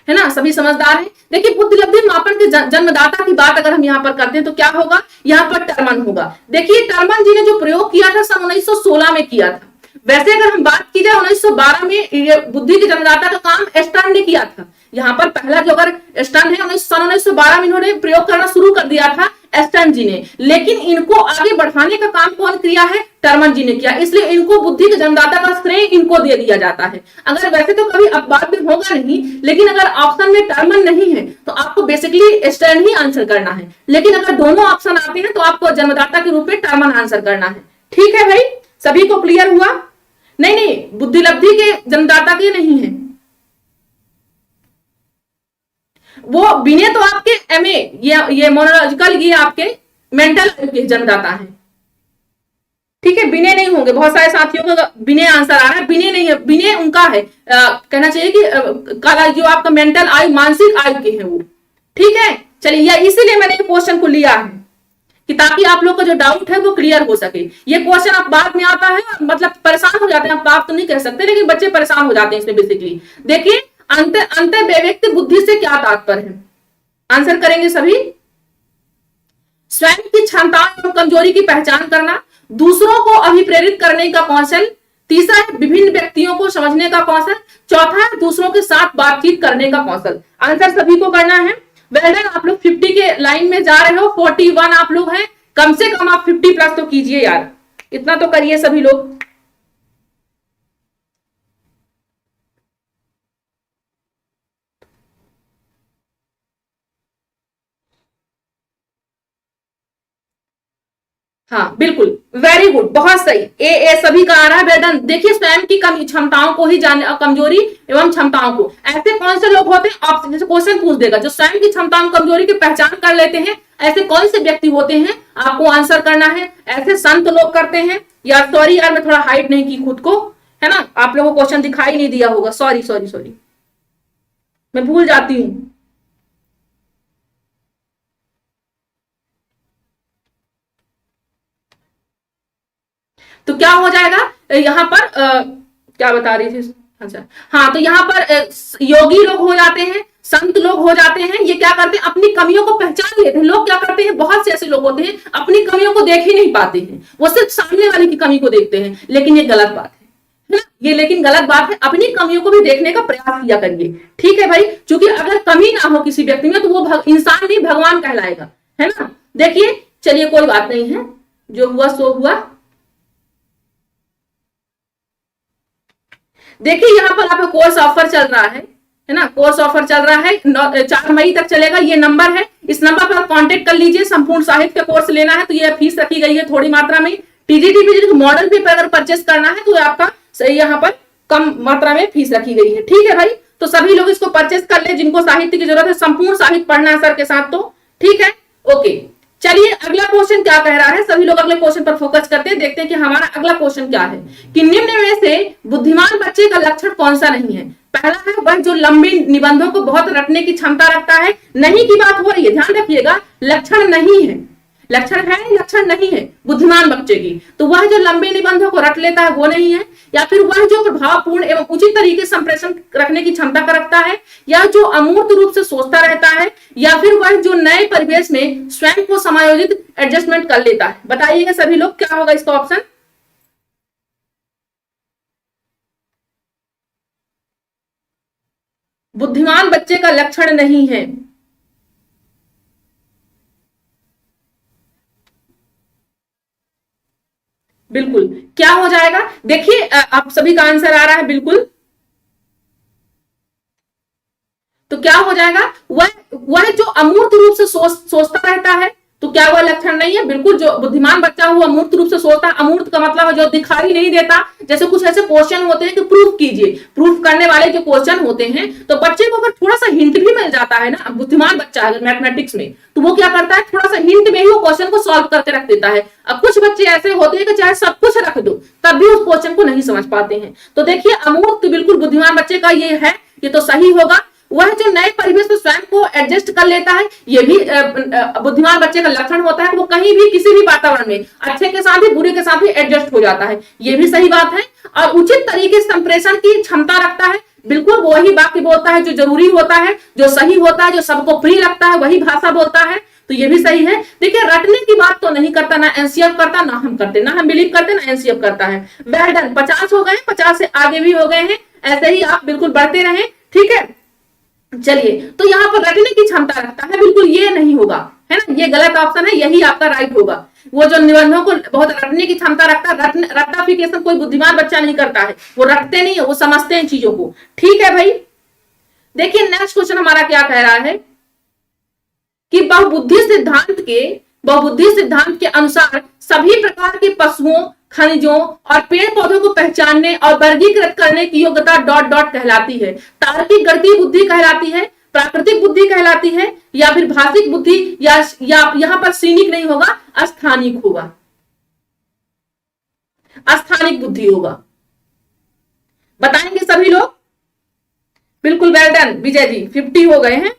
ना, सभी समझदार हैं। देखिए बुद्धिलब्धि मापन के जन्मदाता की बात अगर हम यहाँ पर करते हैं तो क्या होगा, यहाँ पर टर्मन होगा। देखिए टर्मन जी ने जो प्रयोग किया था सन 1916 में किया था। वैसे अगर हम बात की जाए 1912 में बुद्धि के जन्मदाता का काम स्टर्न ने किया था। यहाँ पर पहला जो अगर स्टर्न है सन 1912 में इन्होंने प्रयोग करना शुरू कर दिया था स्टर्न जी ने, लेकिन इनको आगे बढ़ाने का काम कौन किया है, टर्मन जी ने किया। इसलिए इनको बुद्धि के जन्मदाता का श्रेय इनको दे दिया जाता है। अगर वैसे तो कभी अब बाद में होगा नहीं, लेकिन अगर ऑप्शन में टर्मन नहीं है तो आपको बेसिकली स्टर्न ही आंसर करना है। लेकिन अगर दोनों ऑप्शन आते हैं तो आपको जन्मदाता के रूप में टर्मन आंसर करना है। ठीक है भाई, सभी को क्लियर हुआ? नहीं, बुद्धिलब्धि के जन्मदाता के नहीं है वो। विनय तो आपके एमए, ये मोनोलॉजिकल, ये आपके मेंटल के जन्मदाता है। ठीक है, विनय नहीं होंगे। बहुत सारे साथियों का विनय आंसर आ रहा है, विनय नहीं है। विनय उनका है, कहना चाहिए कि काला जो आपका मेंटल आयु, मानसिक आयु के हैं वो। ठीक है, चलिए इसीलिए मैंने क्वेश्चन को लिया है कि ताकि आप लोग का जो डाउट है वो क्लियर हो सके। ये क्वेश्चन आप बाद में आता है, मतलब परेशान हो जाते हैं, आप तो नहीं कह सकते, लेकिन बच्चे परेशान हो जाते हैं इसमें बेसिकली। देखिए अंतर व्यक्ति बुद्धि से क्या तात्पर्य है? आंसर करेंगे सभी। स्वयं की क्षमताओं और कमजोरी की पहचान करना, दूसरों को अभिप्रेरित करने का कौशल, तीसरा है विभिन्न व्यक्तियों को समझने का कौशल, चौथा है दूसरों के साथ बातचीत करने का कौशल। आंसर सभी को करना है। वेल डन, आप लोग 50 के लाइन में जा रहे हो। 41 आप लोग हैं, कम से कम आप 50 प्लस तो कीजिए यार, इतना तो करिए सभी लोग। हाँ बिल्कुल, वेरी गुड, बहुत सही। ए सभी का आ रहा है। वेदन देखिए, स्वयं की कमी क्षमताओं को ही जाने, कमजोरी एवं क्षमताओं को। ऐसे कौन से लोग होते हैं, आप जैसे क्वेश्चन पूछ देगा, जो स्वयं की क्षमताओं कमजोरी की पहचान कर लेते हैं, ऐसे कौन से व्यक्ति होते हैं, आपको आंसर करना है। ऐसे संत लोग करते हैं। यार सॉरी यार, मैं थोड़ा हाइड नहीं की खुद को, है ना। आप लोगों को क्वेश्चन दिखाई नहीं दिया होगा, सॉरी सॉरी सॉरी, मैं भूल जाती हूँ। तो क्या हो जाएगा यहाँ पर, क्या बता रही थी, अच्छा हाँ, तो यहाँ पर योगी लोग हो जाते हैं, संत लोग हो जाते हैं। ये क्या करते हैं, अपनी कमियों को पहचान लेते हैं। लोग क्या करते हैं, बहुत से ऐसे लोग होते हैं अपनी कमियों को देख ही नहीं पाते हैं, वो सिर्फ सामने वाले की कमी को देखते हैं। लेकिन ये गलत बात है ना, ये लेकिन गलत बात है। अपनी कमियों को भी देखने का प्रयास किया करिए। ठीक है भाई, क्योंकि अगर कमी ना हो किसी व्यक्ति में तो वो इंसान नहीं भगवान कहलाएगा, है ना। देखिए चलिए कोई बात नहीं है, जो हुआ सो हुआ। देखिए यहाँ पर आपका कोर्स ऑफर चल रहा है ना, कोर्स ऑफर चल रहा है, 4 मई तक चलेगा। ये नंबर है, इस नंबर पर कांटेक्ट कर लीजिए। संपूर्ण साहित्य का कोर्स लेना है तो ये फीस रखी गई है थोड़ी मात्रा में। टीजीटी मॉडल पेपर अगर परचेस करना है तो आपका सही यहाँ पर कम मात्रा में फीस रखी गई है। ठीक है भाई, तो सभी लोग इसको परचेस कर ले जिनको साहित्य की जरूरत है। संपूर्ण साहित्य पढ़ना है सर के साथ, तो ठीक है, ओके। चलिए अगला क्वेश्चन क्या कह रहा है, सभी लोग अगले क्वेश्चन पर फोकस करते हैं। देखते हैं कि हमारा अगला क्वेश्चन क्या है, कि निम्न में से बुद्धिमान बच्चे का लक्षण कौन सा नहीं है। पहला है वह जो लंबे निबंधों को बहुत रटने की क्षमता रखता है। नहीं की बात हो रही है, ध्यान रखिएगा, लक्षण नहीं है, लक्षण है लक्षण नहीं है बुद्धिमान बच्चे की। तो वह जो लंबे निबंधों को रट लेता है वो नहीं है, या फिर वह जो प्रभावपूर्ण एवं उचित तरीके से संप्रेषण रखने की क्षमता का रखता है, या जो अमूर्त रूप से सोचता रहता है, या फिर वह जो नए परिवेश में स्वयं को समायोजित एडजस्टमेंट कर लेता है। बताइएगा सभी लोग क्या होगा इसका ऑप्शन। बुद्धिमान बच्चे का लक्षण नहीं है, क्या हो जाएगा? देखिए आप सभी का आंसर आ रहा है बिल्कुल। तो क्या हो जाएगा? वह जो अमूर्त रूप से सोचता रहता है, तो क्या वह लक्षण नहीं है? बिल्कुल, जो बुद्धिमान बच्चा हुआ अमूर्त रूप से सोचता है। अमूर्त का मतलब है जो दिखाई नहीं देता। जैसे कुछ ऐसे क्वेश्चन होते हैं कि प्रूफ कीजिए, प्रूफ करने वाले जो क्वेश्चन होते हैं, तो बच्चे को अगर थोड़ा सा हिंट भी मिल जाता है ना, बुद्धिमान बच्चा अगर मैथमेटिक्स में, तो वो क्या करता है, थोड़ा सा हिंट में ही वो क्वेश्चन को सॉल्व करके रख देता है। अब कुछ बच्चे ऐसे होते हैं कि चाहे सब कुछ रख दो तब भी उस क्वेश्चन को नहीं समझ पाते हैं। तो देखिए अमूर्त बिल्कुल बुद्धिमान बच्चे का ये है, ये तो सही होगा। वह जो नए परिवेश में स्वयं को एडजस्ट कर लेता है, ये भी बुद्धिमान बच्चे का लक्षण होता है कि वो कहीं भी किसी भी वातावरण में अच्छे के साथ भी बुरे के साथ भी एडजस्ट हो जाता है, ये भी सही बात है। और उचित तरीके से संप्रेषण की क्षमता रखता है, बिल्कुल वही वाक्य बोलता है जो जरूरी होता है, जो सही होता है, जो सबको प्रिय लगता है, वही भाषा बोलता है, तो ये भी सही है। देखिए रटने की बात तो नहीं करता, ना एनसीएफ करता, ना हम करते, ना हम बिलीव करते, ना एनसीएफ करता है। वेल डन, 50 हो गए, 50 से आगे भी हो गए हैं। ऐसे ही आप बिल्कुल बढ़ते रहें, ठीक है। चलिए, तो यहाँ पर रटने की क्षमता रखता है, बिल्कुल ये नहीं होगा, है ना, ये गलत ऑप्शन है, यही आपका राइट होगा। वो जो निबंधों को बहुत रटने की क्षमता रखता है, रट्टाफिकेशन कोई बुद्धिमान बच्चा नहीं करता है, वो रटते नहीं है, वो समझते हैं चीजों को। ठीक है भाई, देखिए नेक्स्ट क्वेश्चन हमारा क्या कह रहा है कि बहुबुद्धि सिद्धांत के अनुसार सभी प्रकार के पशुओं, खनिजों और पेड़ पौधों को पहचानने और वर्गीकृत करने की योग्यता डॉट डॉट कहलाती है। तार्किक गणितीय बुद्धि कहलाती है, प्राकृतिक बुद्धि कहलाती है, या फिर भाषिक बुद्धि, या यहां पर सीनिक नहीं होगा, अस्थानिक होगा, अस्थानिक बुद्धि होगा। बताएंगे सभी लोग? बिल्कुल, वेल डन विजय जी, 50 हो गए हैं।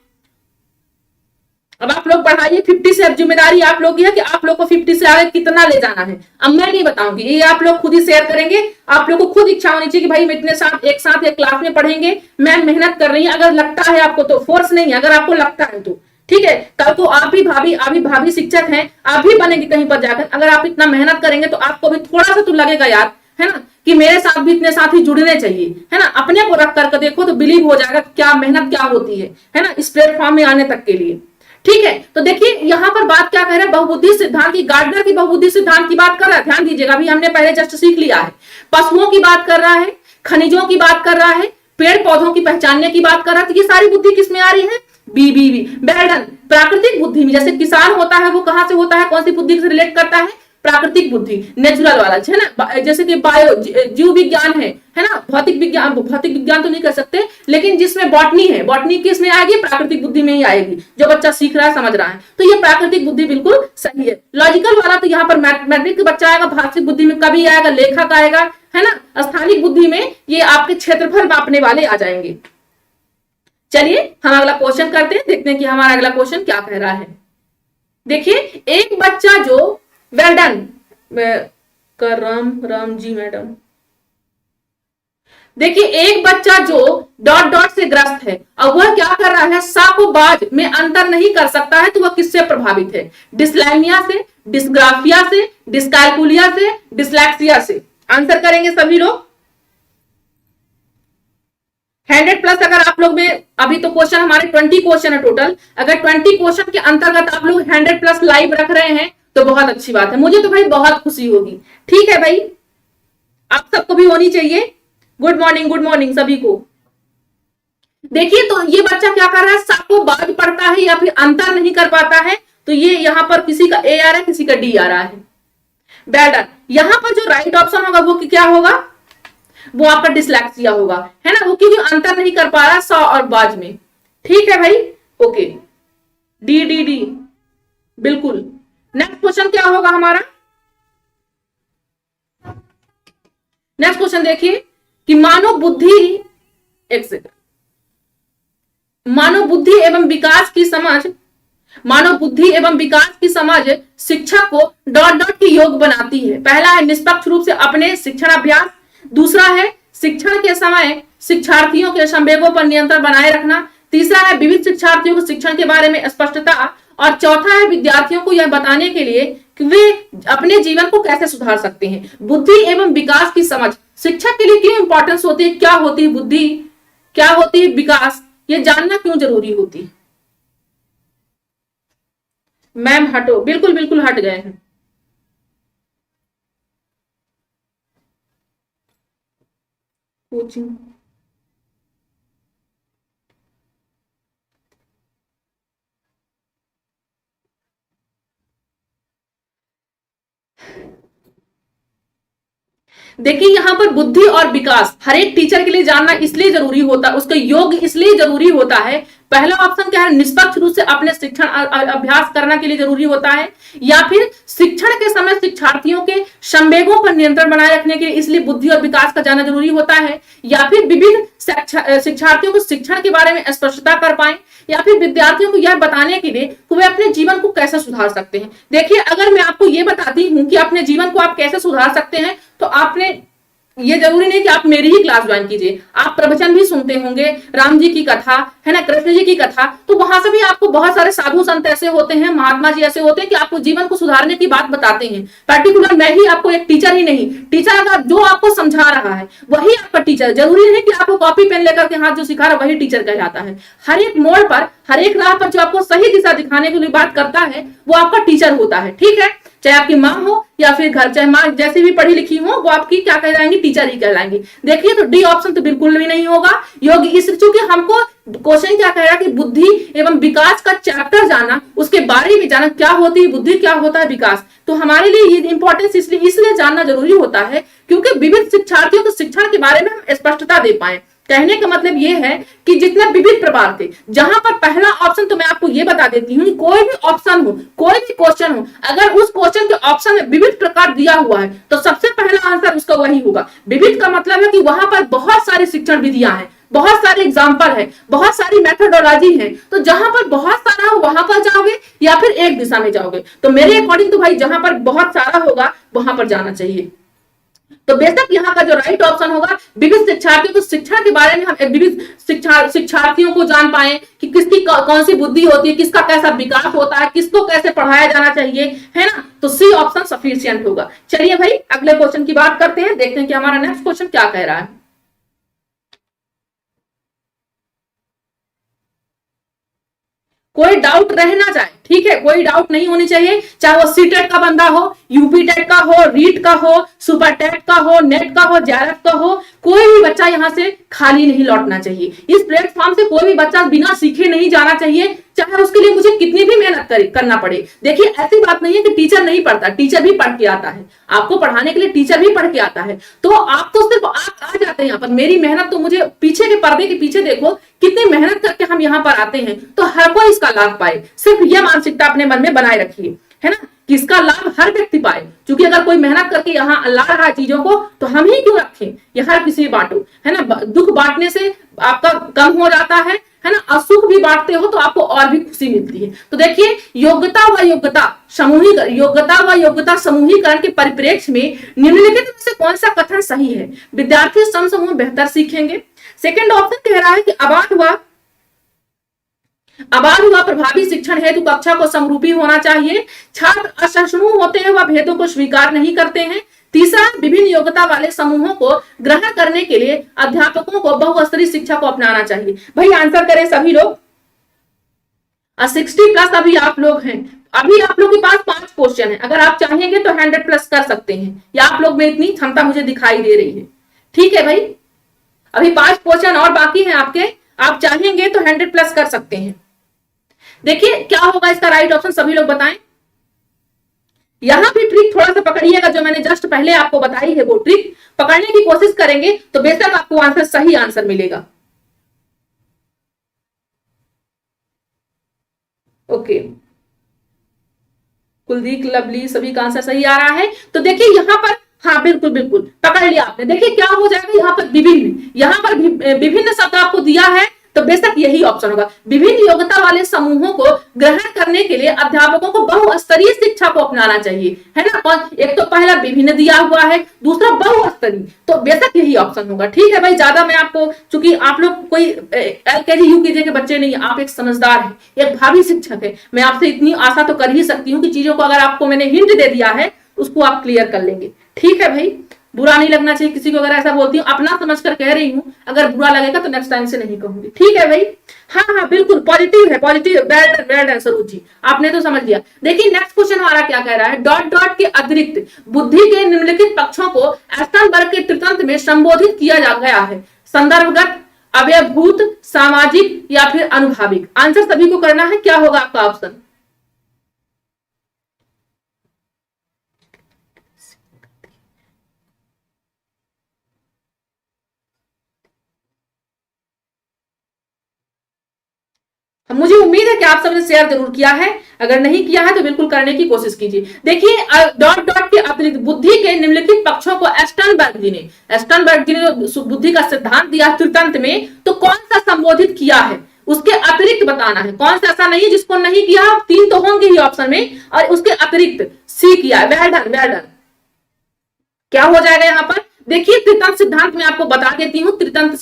अब आप लोग बढ़ाइए, 50 से अब जिम्मेदारी आप लोग की है कि आप लोग को 50 से आगे कितना ले जाना है। अब मैं नहीं बताऊंगी, ये आप लोग खुद ही शेयर करेंगे। आप लोग को खुद इच्छा होनी चाहिए कि भाई मैं इतने साथ एक साथ एक क्लास में पढ़ेंगे, मैं मेहनत कर रही हूं। अगर लगता है आपको तो, फोर्स नहीं है, अगर आपको लगता है तो ठीक है। कल को आप भी भाभी शिक्षक हैं, आप भी बनेंगे कहीं पर जाकर। अगर आप इतना मेहनत करेंगे तो आपको भी थोड़ा सा तो लगेगा यार, है ना, कि मेरे साथ भी इतने साथी जुड़ने चाहिए, है ना। अपने को रख करके देखो तो बिलीव हो जाएगा क्या मेहनत क्या होती है ना, इस प्लेटफॉर्म में आने तक के लिए। ठीक है, तो देखिए यहां पर बात क्या कह रहा है, बहुबुद्धि सिद्धांत की, गार्डनर की बहुबुद्धि सिद्धांत की बात कर रहा है। ध्यान दीजिएगा, अभी हमने पहले जस्ट सीख लिया है। पशुओं की बात कर रहा है, खनिजों की बात कर रहा है, पेड़ पौधों की पहचानने की बात कर रहा है। तो ये सारी बुद्धि किसमें आ रही है? बी। बेल्डन, प्राकृतिक बुद्धि में, जैसे किसान होता है वो कहां से होता है, कौन सी बुद्धि से रिलेट करता है? प्राकृतिक बुद्धि, नेचुरल वाला, है ना। जैसे कि बायो जीव विज्ञान है ना, भौतिक विज्ञान तो नहीं कर सकते, लेकिन जिसमें बॉटनी है, बॉटनी किस में आएगी? प्राकृतिक बुद्धि में ही आएगी, जो बच्चा सीख रहा है, समझ रहा है। तो ये प्राकृतिक बुद्धि बिल्कुल सही है। लॉजिकल वाला तो यहाँ पर मैट्रिक का बच्चा आएगा, भाषिक बुद्धि में कभी आएगा, लेखक आएगा, है ना। स्थानिक बुद्धि में ये आपके क्षेत्रफल मापने वाले आ जाएंगे। चलिए हम अगला क्वेश्चन करते हैं, देखते हैं कि हमारा अगला क्वेश्चन क्या कह रहा है। देखिए एक बच्चा जो, well done Ram ji madam, देखिए एक बच्चा जो डॉट डॉट से ग्रस्त है और वह क्या कर रहा है, सा को बाज में अंतर नहीं कर सकता है, तो वह किससे प्रभावित है? डिसलाइमिया से, डिस्ग्राफिया से, डिस्कैल्कुलिया से, डिसलैक्सिया से? आंसर करेंगे सभी लोग। 100+ अगर आप लोग में, अभी तो क्वेश्चन हमारे 20 क्वेश्चन है टोटल, अगर 20 क्वेश्चन के अंतर्गत आप लोग 100+ लाइव रख रहे हैं तो बहुत अच्छी बात है, मुझे तो भाई बहुत खुशी होगी। ठीक है भाई, आप सबको भी होनी चाहिए। गुड मॉर्निंग सभी को। देखिए तो ये बच्चा क्या कर रहा है, सा को बाज पढ़ता है या फिर अंतर नहीं कर पाता है, तो ये यहां पर किसी का ए आ रहा है, किसी का डी आ रहा है। बेटर, यहां पर जो राइट ऑप्शन होगा वो क्या होगा? वो आपका डिसलैक्सिया होगा, है ना, वो क्योंकि अंतर नहीं कर पा रहा सा और बाज में। ठीक है भाई, ओके, डी बिल्कुल। नेक्स्ट क्वेश्चन क्या होगा हमारा? नेक्स्ट क्वेश्चन देखिए कि मानव बुद्धि, एक सेकंड, मानव बुद्धि एवं विकास की समझ शिक्षक को डॉट डॉट के योग बनाती है। पहला है निष्पक्ष रूप से अपने शिक्षण अभ्यास, दूसरा है शिक्षण के समय शिक्षार्थियों के संवेगों पर नियंत्रण बनाए रखना, तीसरा है विविध शिक्षार्थियों को शिक्षण के बारे में स्पष्टता, और चौथा है विद्यार्थियों को यह बताने के लिए कि वे अपने जीवन को कैसे सुधार सकते हैं। बुद्धि एवं विकास की समझ शिक्षक के लिए क्यों इंपॉर्टेंस होती है, क्या होती है बुद्धि, क्या होती है विकास, ये जानना क्यों जरूरी होती है? मैम हटो, बिल्कुल हट गए हैं। कोचिंग। देखिए यहाँ पर बुद्धि और विकास हर एक टीचर के लिए जानना इसलिए जरूरी होता है, उसका योग इसलिए जरूरी होता है। पहला ऑप्शन क्या है, निष्पक्ष रूप से अपने शिक्षण अभ्यास करना के लिए जरूरी होता है, या फिर शिक्षण के समय शिक्षार्थियों के संवेगों पर नियंत्रण बनाए रखने के लिए इसलिए बुद्धि और विकास का जानना जरूरी होता है, या फिर विभिन्न शिक्षार्थियों को शिक्षण के बारे में स्पष्टता कर पाए, या फिर विद्यार्थियों को यह बताने के लिए कि वे अपने जीवन को कैसे सुधार सकते हैं। देखिए अगर मैं आपको यह बताती हूं कि अपने जीवन को आप कैसे सुधार सकते हैं, तो आपने ये जरूरी नहीं कि आप मेरी ही क्लास ज्वाइन कीजिए, आप प्रवचन भी सुनते होंगे, राम जी की कथा है ना, कृष्ण जी की कथा, तो वहां से भी आपको बहुत सारे साधु संत ऐसे होते हैं, महात्मा जी ऐसे होते हैं कि आपको जीवन को सुधारने की बात बताते हैं। पर्टिकुलर मैं ही आपको, एक टीचर ही नहीं, टीचर अगर जो आपको समझा रहा है वही आपका टीचर, जरूरी नहीं कि आपको कॉपी पेन लेकर के हाथ जो सिखा रहा है वही टीचर कहलाता है। हर एक मोड़ पर, हर एक राह पर जो आपको सही दिशा दिखाने के लिए बात करता है वो आपका टीचर होता है। ठीक है, चाहे आपकी माँ हो या फिर घर, चाहे माँ जैसी भी पढ़ी लिखी हो, वो आपकी क्या कहलाएंगी, टीचर ही कहलाएंगी। देखिए तो डी ऑप्शन तो बिल्कुल भी नहीं होगा योगी। इस चूंकि हमको क्वेश्चन क्या कह रहा है कि बुद्धि एवं विकास का चैप्टर जाना, उसके बारे में जाना, क्या होती है बुद्धि, क्या होता है विकास, तो हमारे लिए ये इंपॉर्टेंस इसलिए जानना जरूरी होता है क्योंकि विविध शिक्षार्थियों को शिक्षण के बारे में हम स्पष्टता दे पाए। कहने का मतलब ये है कि जितने विविध प्रकार थे, जहां पर पहला ऑप्शन, तो मैं आपको ये बता देती हूँ, कोई भी ऑप्शन हो, कोई भी क्वेश्चन हो, अगर उस क्वेश्चन के ऑप्शन में विविध प्रकार दिया हुआ है तो सबसे पहला आंसर उसका वही होगा। विविध का मतलब है कि वहां पर बहुत सारी शिक्षण विधियां हैं, बहुत सारे एग्जाम्पल है, बहुत सारी मेथोडोलॉजी है, तो जहां पर बहुत सारा हो वहां पर जाओगे या फिर एक दिशा में जाओगे। तो मेरे अकॉर्डिंग तो भाई जहां पर बहुत सारा होगा वहां पर जाना चाहिए। तो बेशक यहाँ का जो राइट ऑप्शन होगा, विविध शिक्षार्थियों को शिक्षण के बारे में हम विविध शिक्षार्थियों को जान पाए कि किसकी कौन सी बुद्धि होती है, किसका कैसा विकास होता है, किसको कैसे पढ़ाया जाना चाहिए, है ना। तो सी ऑप्शन सफिशिएंट होगा। चलिए भाई अगले क्वेश्चन की बात करते हैं, देखते हैं कि हमारा नेक्स्ट क्वेश्चन क्या कह रहा है। कोई डाउट रह ना जाए, ठीक है, कोई डाउट नहीं होनी चाहिए, चाहे वो सीटेट का बंदा हो, यूपी टेट का हो, रीट का हो, सुपर टेट का हो, नेट का हो, जेआरएफ का हो, कोई भी बच्चा यहां से खाली नहीं लौटना चाहिए। इस प्लेटफॉर्म से कोई भी बच्चा बिना सीखे नहीं जाना चाहिए, चाहे उसके लिए मुझे कितनी भी मेहनत करना पड़े। देखिए ऐसी बात नहीं है कि टीचर नहीं पढ़ता, टीचर भी पढ़ के आता है, आपको पढ़ाने के लिए टीचर भी पढ़ के आता है। तो आप तो सिर्फ आप आ जाते हैं यहाँ पर, मेरी मेहनत तो मुझे पीछे के पर्दे के पीछे देखो कितनी मेहनत करके हम यहाँ पर आते हैं, तो हर कोई इसका लाभ पाए। सिर्फ यह मानसिकता अपने मन में बनाए रखिए, है ना, कि इसका लाभ हर व्यक्ति पाए। क्योंकि अगर कोई मेहनत करके यहाँ ला रहा है चीजों को, तो हम ही क्यों रखें, ये हर किसी बांटो, है ना। दुख बांटने से आपका कम हो जाता है ना, और सुख भी बांटते हो तो आपको और भी खुशी मिलती है। तो देखिए योग्यता व योग्यता समूहीकरण के परिप्रेक्ष्य में निम्नलिखित में से कौन सा कथन सही है। विद्यार्थी समूह बेहतर सीखेंगे। सेकंड ऑप्शन कह रहा है कि आबाद हुआ प्रभावी शिक्षण हेतु कक्षा को समरूपी होना चाहिए। छात्र असहिष्णु होते हैं, वह भेदों को स्वीकार नहीं करते हैं। तीसरा, विभिन्न योग्यता वाले समूहों को ग्रहण करने के लिए अध्यापकों को बहुस्तरीय शिक्षा को अपनाना चाहिए। भाई आंसर करें सभी लोग। 60+ अभी आप लोग हैं, अभी आप लोग के पास 5 क्वेश्चन है, अगर आप चाहेंगे तो 100+ कर सकते हैं, या आप लोग में इतनी क्षमता मुझे दिखाई दे रही है। ठीक है भाई, अभी 5 क्वेश्चन और बाकी हैं आपके, आप चाहेंगे तो 100+ कर सकते हैं। देखिए क्या होगा इसका राइट ऑप्शन, सभी लोग बताएं। यहां भी ट्रिक थोड़ा सा पकड़िएगा, जो मैंने जस्ट पहले आपको बताई है वो ट्रिक पकड़ने की कोशिश करेंगे तो बेशक आपको आंसर सही आंसर मिलेगा। ओके, कुलदीप, लवली, सभी का आंसर सही आ रहा है। तो देखिए यहां पर, हाँ बिल्कुल बिल्कुल पकड़ लिया आपने। देखिए क्या हो जाएगा, यहाँ पर विभिन्न शब्द आपको दिया है, तो बेशक यही ऑप्शन होगा। विभिन्न योग्यता वाले समूहों को ग्रहण करने के लिए अध्यापकों को बहुस्तरीय शिक्षा को अपनाना चाहिए, है ना। और एक तो पहला विभिन्न दिया हुआ है, दूसरा बहुस्तरीय, तो बेशक यही ऑप्शन होगा। ठीक है भाई, ज्यादा मैं आपको, चूंकि आप लोग कोई LKG UKG के बच्चे नहीं, आप एक समझदार है, एक भावी शिक्षक है, मैं आपसे इतनी आशा तो कर ही सकती हूँ कि चीजों को अगर आपको मैंने हिंट दे दिया है उसको आप क्लियर कर लेंगे। ठीक है भाई, बुरा नहीं लगना चाहिए किसी को, अगर ऐसा बोलती हूँ अपना समझकर कह रही हूँ, अगर बुरा लगेगा तो नेक्स्ट टाइम से नहीं कहूंगी, ठीक है भाई। हाँ हाँ बिल्कुल पॉजिटिव है, positive, well done Saroj ji, आपने तो समझ लिया। देखिए नेक्स्ट क्वेश्चन हमारा क्या कह रहा है, डॉट डॉट के अतिरिक्त बुद्धि के निम्नलिखित पक्षों को एस्टनबर्ग के तृतंत्र में संबोधित किया जा गया है, संदर्भगत, अवयभूत, सामाजिक या फिर अनुभाविक। आंसर सभी को करना है, क्या होगा आपका ऑप्शन? मुझे उम्मीद है कि आप सबने शेयर जरूर किया है, अगर नहीं किया है तो बिल्कुल करने की कोशिश कीजिए। देखिए डॉट डॉट के अतिरिक्त बुद्धि के निम्नलिखित पक्षों को एस्टनबर्ग जी ने जो बुद्धि का सिद्धांत दिया तृतंत्र में, तो कौन सा संबोधित किया है, उसके अतिरिक्त बताना है, कौन सा ऐसा नहीं है जिसको नहीं किया, तीन तो होंगे ही ऑप्शन में, और उसके अतिरिक्त सी किया है। Well done, well done. क्या हो जाएगा यहाँ पर? देखिए तृतंत्र सिद्धांत में आपको बता देती हूँ, तृतंत्र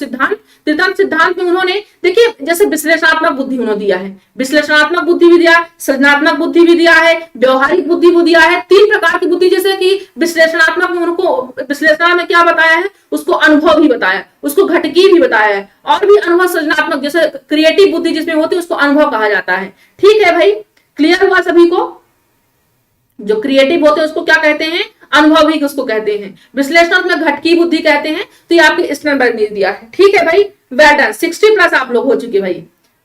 सिद्धांत में उन्होंने देखिए जैसे विश्लेषणात्मक बुद्धि उन्होंने दिया है, विश्लेषणात्मक बुद्धि भी दिया, सृजनात्मक बुद्धि भी दिया है, व्यवहारिक बुद्धि भी दिया है, तीन प्रकार की बुद्धि। जैसे कि विश्लेषणात्मक में उनको विश्लेषण में क्या बताया है, उसको अनुभव भी बताया, उसको घटकी भी बताया है, और भी अनुभव सृजनात्मक जैसे क्रिएटिव बुद्धि जिसमें होती है उसको अनुभव कहा जाता है। ठीक है भाई, क्लियर हुआ सभी को? जो क्रिएटिव होते हैं उसको क्या कहते हैं, अनुभवी उसको कहते हैं, विश्लेषणात्मक घटकी बुद्धि कहते हैं। तो ये आपके स्टनबर्ग ने दिया है, ठीक है भाई, वेल डन। 60+ आप लोग हो चुके भाई,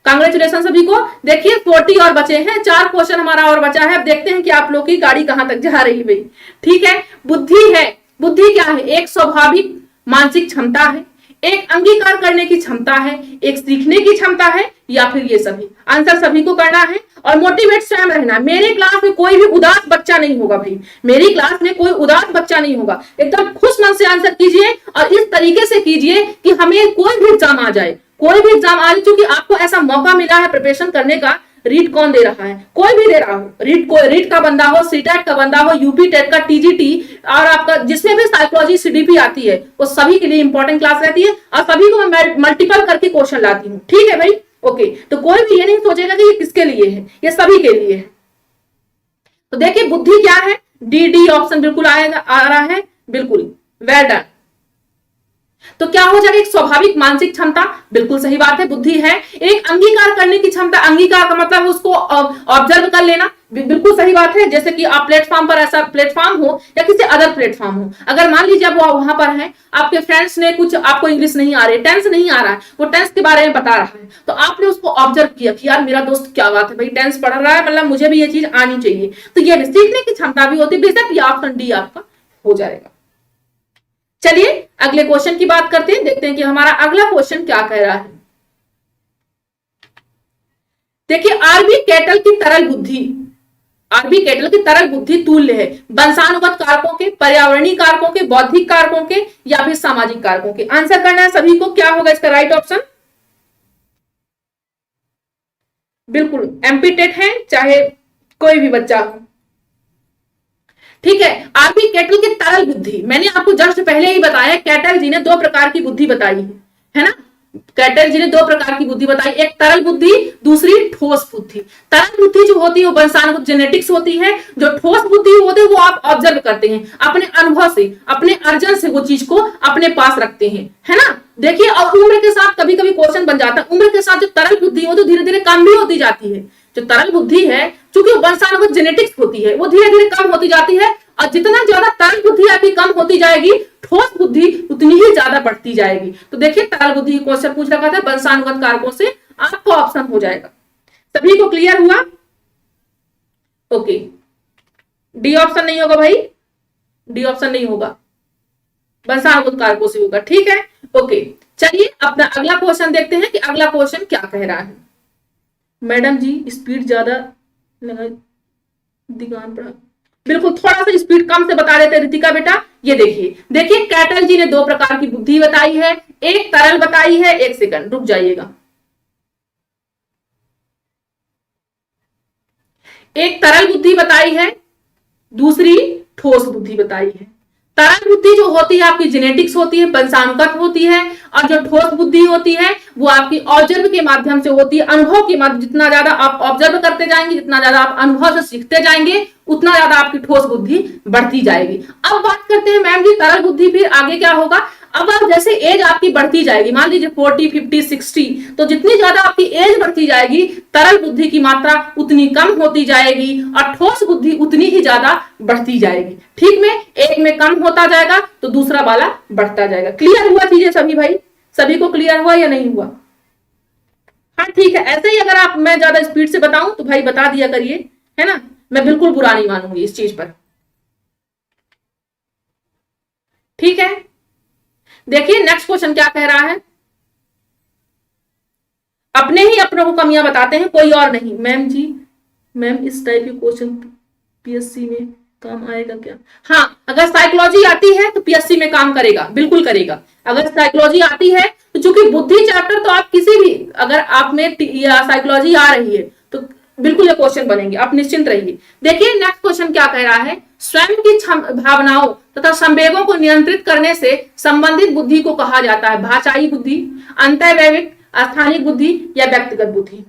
कांग्रेचुलेशन सभी को। देखिए 40 और बचे हैं, 4 क्वेश्चन हमारा और बचा है। अब देखते हैं कि आप लोग की गाड़ी कहां तक जा रही है भाई, ठीक है। बुद्धि है, बुद्धि क्या है, एक स्वाभाविक मानसिक क्षमता है, एक अंगीकार करने की क्षमता है, एक सीखने की क्षमता है, या फिर ये सभी। आंसर सभी को करना है और मोटिवेट स्वयं रहना। मेरे क्लास में कोई भी उदास बच्चा नहीं होगा भाई, मेरी क्लास में कोई उदास बच्चा नहीं होगा। एकदम खुश मन से आंसर कीजिए और इस तरीके से कीजिए कि हमें कोई भी एग्जाम आ जाए, कोई भी एग्जाम आ जाए, क्योंकि आपको ऐसा मौका मिला है प्रिपरेशन करने का। रीट कौन दे रहा है, कोई भी दे रहा हो, रीट का बंदा हो, सीटेट का बंदा हो, यूपी टेट का, टीजीटी, और आपका जिसमें भी साइकोलॉजी सीडीपी आती है वो सभी के लिए इंपॉर्टेंट क्लास रहती है, और सभी को मैं मल्टीपल करके क्वेश्चन लाती हूँ, ठीक है भाई। ओके, तो कोई भी ये नहीं सोचेगा कि ये किसके लिए है, ये सभी के लिए है। तो देखिए बुद्धि क्या है, डी ऑप्शन बिल्कुल आएगा, आ रहा है, बिल्कुल वेल डन। तो क्या हो जाएगा, एक स्वाभाविक मानसिक क्षमता, बिल्कुल सही बात है, बुद्धि है। एक अंगीकार करने की क्षमता, अंगीकार का मतलब उसको ऑब्जर्व कर लेना, बिल्कुल सही बात है। जैसे कि आप प्लेटफॉर्म पर, ऐसा प्लेटफॉर्म हो या किसी अदर प्लेटफॉर्म हो, अगर मान लीजिए वो वहां पर है, आपके फ्रेंड्स ने कुछ, आपको इंग्लिश नहीं आ रही, टेंस नहीं आ रहा है, वो टेंस के बारे में बता रहा है, तो आपने उसको ऑब्जर्व किया कि यार मेरा दोस्त क्या बात है भाई, टेंस पढ़ रहा है, मतलब मुझे भी ये चीज आनी चाहिए। तो ये सीखने की क्षमता भी होती है, बेशक ये ऑप्शन डी आपका हो जाएगा। चलिए अगले क्वेश्चन की बात करते हैं, देखते हैं कि हमारा अगला क्वेश्चन क्या कह रहा है। देखिए आरबी कैटल की तरल बुद्धि तुल्य है वंशानुगत कारकों के, पर्यावरणीय कारकों के, बौद्धिक कारकों के, या फिर सामाजिक कारकों के। आंसर करना है सभी को, क्या होगा इसका राइट ऑप्शन? बिल्कुल एमपी टेट है, चाहे कोई भी बच्चा हो, ठीक है। आरबी कैटल की तरल बुद्धि, मैंने आपको जस्ट पहले ही बताया, कैटल जी ने 2 प्रकार की बुद्धि बताई है ना, कैटल जी ने 2 प्रकार की बुद्धि बताई, एक तरल बुद्धि, दूसरी ठोस बुद्धि। तरल बुद्धि जो होती है वो वंशानुगत जेनेटिक्स होती है, जो ठोस बुद्धि होती है वो आप ऑब्जर्व करते हैं, अपने अनुभव से, अपने अर्जन से वो चीज को अपने पास रखते हैं, है ना। देखिए और उम्र के साथ कभी कभी क्वेश्चन बन जाता है, उम्र के साथ जो तरल बुद्धि हो तो धीरे धीरे कम भी होती जाती है। जो तरल बुद्धि है, चूंकि वंशानुगत जेनेटिक्स होती है, वो धीरे धीरे कम होती जाती है, और जितना ज्यादा तरल बुद्धि आपकी कम होती जाएगी, ठोस बुद्धि उतनी ही ज्यादा बढ़ती जाएगी। तो देखिए तरल बुद्धि क्वेश्चन पूछ रखा था वंशानुगत कारकों से, आपको ऑप्शन हो जाएगा। सभी को क्लियर हुआ? ओके, डी ऑप्शन नहीं होगा भाई, डी ऑप्शन नहीं होगा, वंशानुगत कारकों से होगा, ठीक है। ओके चलिए अपना अगला क्वेश्चन देखते हैं कि अगला क्वेश्चन क्या कह रहा है। मैडम जी स्पीड ज्यादा ध्यान पड़ा, बिल्कुल थोड़ा सा स्पीड कम से बता देते रितिका बेटा। ये देखिए कैटल जी ने 2 प्रकार की बुद्धि बताई है, एक तरल बताई है, एक सेकंड रुक जाइएगा, एक तरल बुद्धि बताई है, दूसरी ठोस बुद्धि बताई है। तरल बुद्धि जो होती है आपकी जेनेटिक्स होती है, वंशानुगत होती है, और जो ठोस बुद्धि होती है वो आपकी ऑब्जर्व के माध्यम से होती है, अनुभव के माध्यम। जितना ज्यादा आप ऑब्जर्व करते जाएंगे, जितना ज्यादा आप अनुभव से सीखते जाएंगे, उतना ज्यादा आपकी ठोस बुद्धि बढ़ती जाएगी। अब बात करते हैं मैम जी तरल बुद्धि, फिर आगे क्या होगा। अब आप जैसे एज आपकी बढ़ती जाएगी, मान लीजिए 40, 50, 60, तो जितनी ज्यादा आपकी एज बढ़ती जाएगी तरल बुद्धि की मात्रा उतनी कम होती जाएगी और ठोस बुद्धि उतनी ही ज्यादा बढ़ती जाएगी। ठीक में, एक में कम होता जाएगा तो दूसरा वाला बढ़ता जाएगा। क्लियर हुआ चीजें सभी भाई? सभी को क्लियर हुआ या नहीं हुआ? हाँ ठीक है, ऐसे ही अगर आप मैं ज्यादा स्पीड से बताऊं तो भाई बता दिया करिए, है ना, मैं बिल्कुल बुरा नहीं मानूंगी इस चीज पर। ठीक है, देखिए नेक्स्ट क्वेश्चन क्या कह रहा है। अपने ही अपनों को कमियां बताते हैं, कोई और नहीं। मैम जी, मैम इस टाइप के क्वेश्चन पीएससी में काम आएगा क्या? हाँ, अगर साइकोलॉजी आती है तो पीएससी में काम करेगा, बिल्कुल करेगा। अगर साइकोलॉजी आती है तो चूंकि बुद्धि चैप्टर तो आप किसी भी, अगर आप में साइकोलॉजी आ रही है तो बिल्कुल ये क्वेश्चन बनेंगे, आप निश्चिंत रहिए। देखिए नेक्स्ट क्वेश्चन क्या कह रहा है। स्वयं की भावनाओं तथा संवेगों को नियंत्रित करने से संबंधित बुद्धि को कहा जाता है भाषाई बुद्धि, अंतर्वैयक्तिक, स्थानिक बुद्धि या व्यक्तिगत बुद्धि।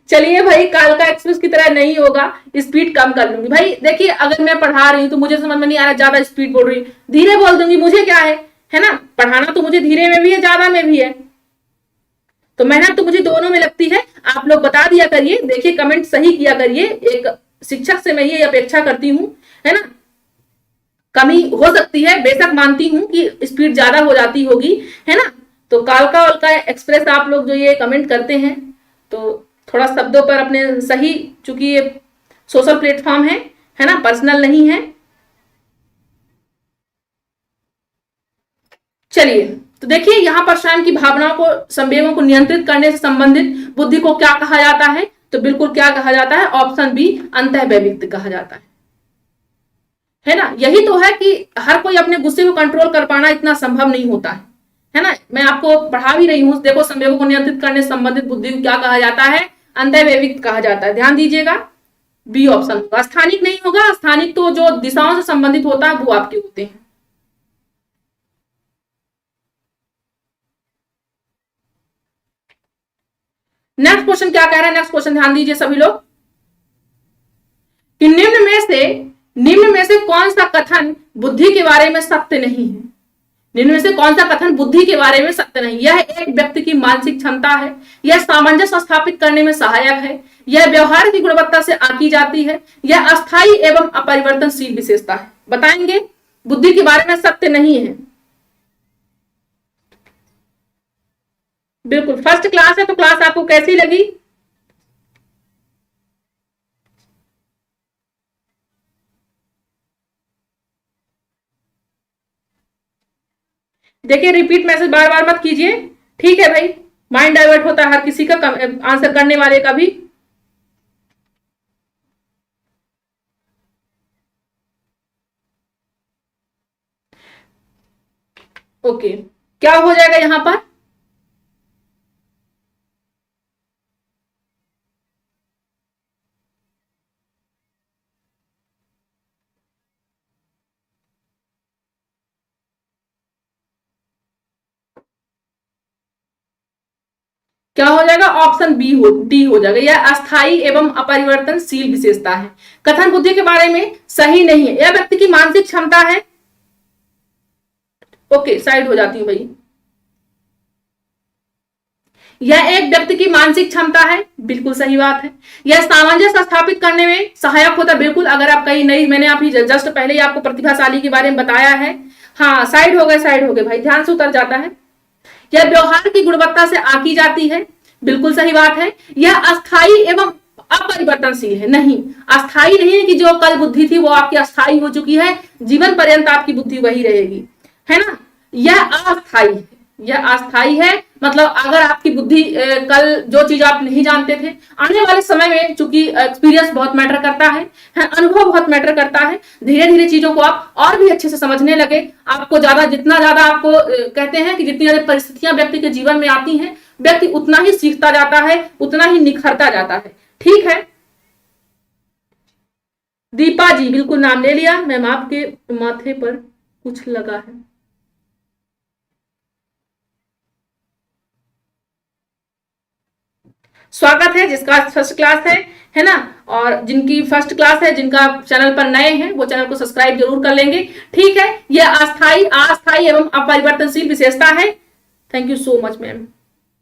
चलिए भाई, कालका एक्सप्रेस की तरह नहीं होगा, स्पीड कम कर लूंगी भाई। देखिए अगर मैं पढ़ा रही हूं तो मुझे समझ में नहीं आ रहा, ज्यादा स्पीड बोल रही हूँ, धीरे बोल दूंगी, मुझे क्या है ना, पढ़ाना तो मुझे धीरे में भी है, ज्यादा में भी है, तो मेहनत तो मुझे दोनों में लगती है। आप लोग बता दिया करिए, देखिए कमेंट सही किया करिए, एक शिक्षक से मैं ये अपेक्षा करती हूँ, है ना। कमी हो सकती है, बेशक मानती हूँ कि स्पीड ज्यादा हो जाती होगी, है ना। तो कालका वालका एक्सप्रेस आप लोग जो ये कमेंट करते हैं तो थोड़ा शब्दों पर अपने सही, चूंकि ये सोशल प्लेटफॉर्म है ना, पर्सनल नहीं है। चलिए, तो देखिए यहां पर स्वयं की भावनाओं को, संवेगों को नियंत्रित करने से संबंधित बुद्धि को क्या कहा जाता है, तो बिल्कुल क्या कहा जाता है, ऑप्शन बी, अंतःवैयक्तिक कहा जाता है ना। यही तो है कि हर कोई अपने गुस्से को कंट्रोल कर पाना इतना संभव नहीं होता है ना। मैं आपको पढ़ा भी रही हूं, देखो संवेगों को नियंत्रित करने से संबंधित बुद्धि को क्या कहा जाता है, अंतःवैयक्तिक कहा जाता है। ध्यान दीजिएगा, बी ऑप्शन होगा, स्थानिक नहीं होगा। स्थानिक तो जो दिशाओं से संबंधित होता है वो आपके होते हैं। नेक्स्ट क्वेश्चन क्या कह रहा है, नेक्स्ट क्वेश्चन ध्यान दीजिए सभी लोग, कि निम्न में से कौन सा कथन बुद्धि के बारे में सत्य नहीं है। निम्न में से कौन सा कथन बुद्धि के बारे में सत्य नहीं। यह एक व्यक्ति की मानसिक क्षमता है, यह सामंजस्य स्थापित करने में सहायक है, यह व्यवहार की गुणवत्ता से आंकी जाती है, यह अस्थायी एवं अपरिवर्तनशील विशेषता है। बताएंगे बुद्धि के बारे में सत्य नहीं है। बिल्कुल फर्स्ट क्लास है, तो क्लास आपको कैसी लगी? देखिए रिपीट मैसेज बार बार मत कीजिए, ठीक है भाई, माइंड डाइवर्ट होता है हर किसी का, आंसर करने वाले का भी। ओके, क्या हो जाएगा यहां पर, क्या हो जाएगा, ऑप्शन बी डी हो जाएगा, यह अस्थायी एवं अपरिवर्तनशील विशेषता है। कथन बुद्धि के बारे में सही नहीं है, यह व्यक्ति की मानसिक क्षमता है। ओके, साइड हो जाती हूं भाई। यह एक व्यक्ति की मानसिक क्षमता है, बिल्कुल सही बात है। यह सामंजस्य स्थापित करने में सहायक होता है, बिल्कुल। अगर आप कहीं नहीं, मैंने आप ही जस्ट पहले ही आपको प्रतिभाशाली के बारे में बताया है। हाँ, साइड हो गए, साइड हो गए भाई, ध्यान से उतर जाता है। यह व्यवहार की गुणवत्ता से आंकी जाती है, बिल्कुल सही बात है। यह अस्थायी एवं अपरिवर्तनशील है, नहीं, अस्थायी नहीं है कि जो कल बुद्धि थी वो आपकी अस्थायी हो चुकी है, जीवन पर्यंत आपकी बुद्धि वही रहेगी, है ना। यह अस्थायी है, यह अस्थायी है, मतलब अगर आपकी बुद्धि कल जो चीज आप नहीं जानते थे, आने वाले समय में, चूंकि एक्सपीरियंस बहुत मैटर करता है, अनुभव बहुत मैटर करता है, धीरे धीरे चीजों को आप और भी अच्छे से समझने लगे। आपको ज्यादा, जितना ज्यादा आपको कहते हैं कि जितनी ज्यादा परिस्थितियां व्यक्ति के जीवन में आती हैं, व्यक्ति उतना ही सीखता जाता है, उतना ही निखरता जाता है। ठीक है, दीपा जी बिल्कुल नाम ले लिया। मैम आपके माथे पर कुछ लगा है, स्वागत है, जिसका फर्स्ट क्लास है ना, और जिनकी फर्स्ट क्लास है, जिनका चैनल पर नए हैं, वो चैनल को सब्सक्राइब जरूर कर लेंगे। ठीक है, यह अस्थायी एवं अपरिवर्तनशील विशेषता है। Thank you so much ma'am.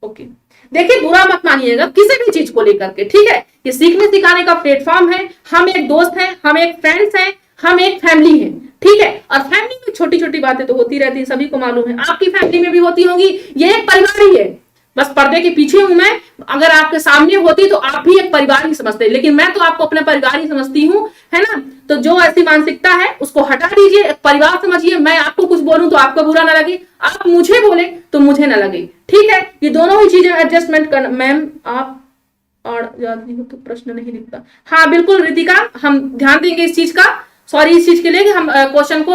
Okay, देखिए बुरा मत मानिएगा किसी भी चीज को लेकर के, ठीक है। ये सीखने सिखाने का प्लेटफॉर्म है, हम एक दोस्त हैं, हम एक फ्रेंड्स हैं, हम एक फैमिली है, ठीक है। और फैमिली में छोटी छोटी बातें तो होती रहती है, सभी को मालूम है, आपकी फैमिली में भी होती होंगी। ये एक परिवार ही है, बस पर्दे के पीछे हूं मैं, अगर आपके सामने होती तो आप भी एक परिवार ही समझते, लेकिन मैं तो आपको अपना परिवार ही समझती हूं, है ना। तो जो ऐसी मानसिकता है उसको हटा दीजिए, एक परिवार समझिए। मैं आपको कुछ बोलूं तो आपको बुरा ना लगे, आप मुझे बोले तो मुझे ना लगे, ठीक है। ये दोनों ही चीजें एडजस्टमेंट कर। मैम आप और याद नहीं हो तो प्रश्न नहीं लिखता। हाँ बिल्कुल रितिका, हम ध्यान देंगे इस चीज का। सॉरी इस चीज के लिए कि हम क्वेश्चन को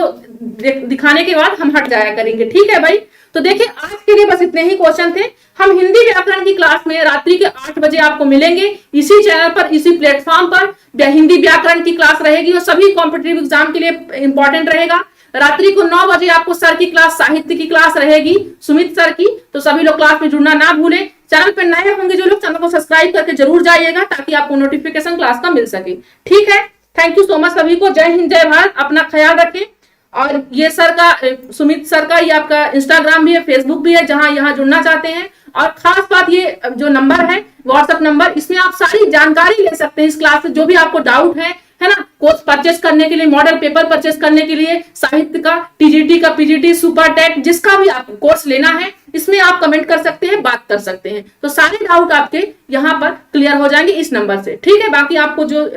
दिखाने के बाद हम हट जाया करेंगे, ठीक है भाई। तो देखिए आज के लिए बस इतने ही क्वेश्चन थे। हम हिंदी व्याकरण की क्लास में रात्रि के 8 बजे आपको मिलेंगे, इसी चैनल पर, इसी प्लेटफॉर्म पर हिंदी व्याकरण की क्लास रहेगी और सभी कॉम्पिटेटिव एग्जाम के लिए इंपॉर्टेंट रहेगा। रात्रि को 9 बजे आपको सर की क्लास, साहित्य की क्लास रहेगी, सुमित सर की, तो सभी लोग क्लास में जुड़ना ना भूलें। चैनल पर नए होंगे जो लोग, चैनल को सब्सक्राइब करके जरूर जाइएगा ताकि आपको नोटिफिकेशन क्लास का मिल सके, ठीक है। थैंक यू सो मच सभी को। जय हिंद जय भारत, अपना ख्याल रखें। और ये सर का, सुमित सर का, ये आपका इंस्टाग्राम भी है, फेसबुक भी है, जहां यहाँ जुड़ना चाहते हैं। और खास बात, ये जो नंबर है व्हाट्सएप नंबर, इसमें आप सारी जानकारी ले सकते हैं इस क्लास से, जो भी आपको डाउट है ना। कोर्स परचेस करने के लिए, मॉडल पेपर परचेस करने के लिए, साहित्य का, टीजीटी का, पीजीटी, सुपर टेट, जिसका भी आपको कोर्स लेना है, इसमें आप कमेंट कर सकते हैं, बात कर सकते हैं, तो सारे डाउट आपके यहाँ पर क्लियर हो जाएंगे इस नंबर से, ठीक है। बाकी आपको जो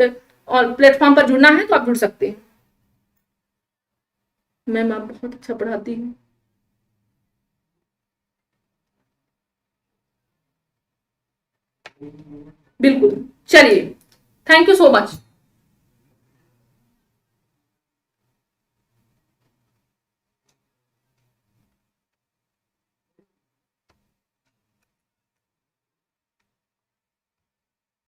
और प्लेटफॉर्म पर जुड़ना है तो आप जुड़ सकते हैं। मैम आप बहुत अच्छा पढ़ाती हैं। बिल्कुल, चलिए, थैंक यू सो मच।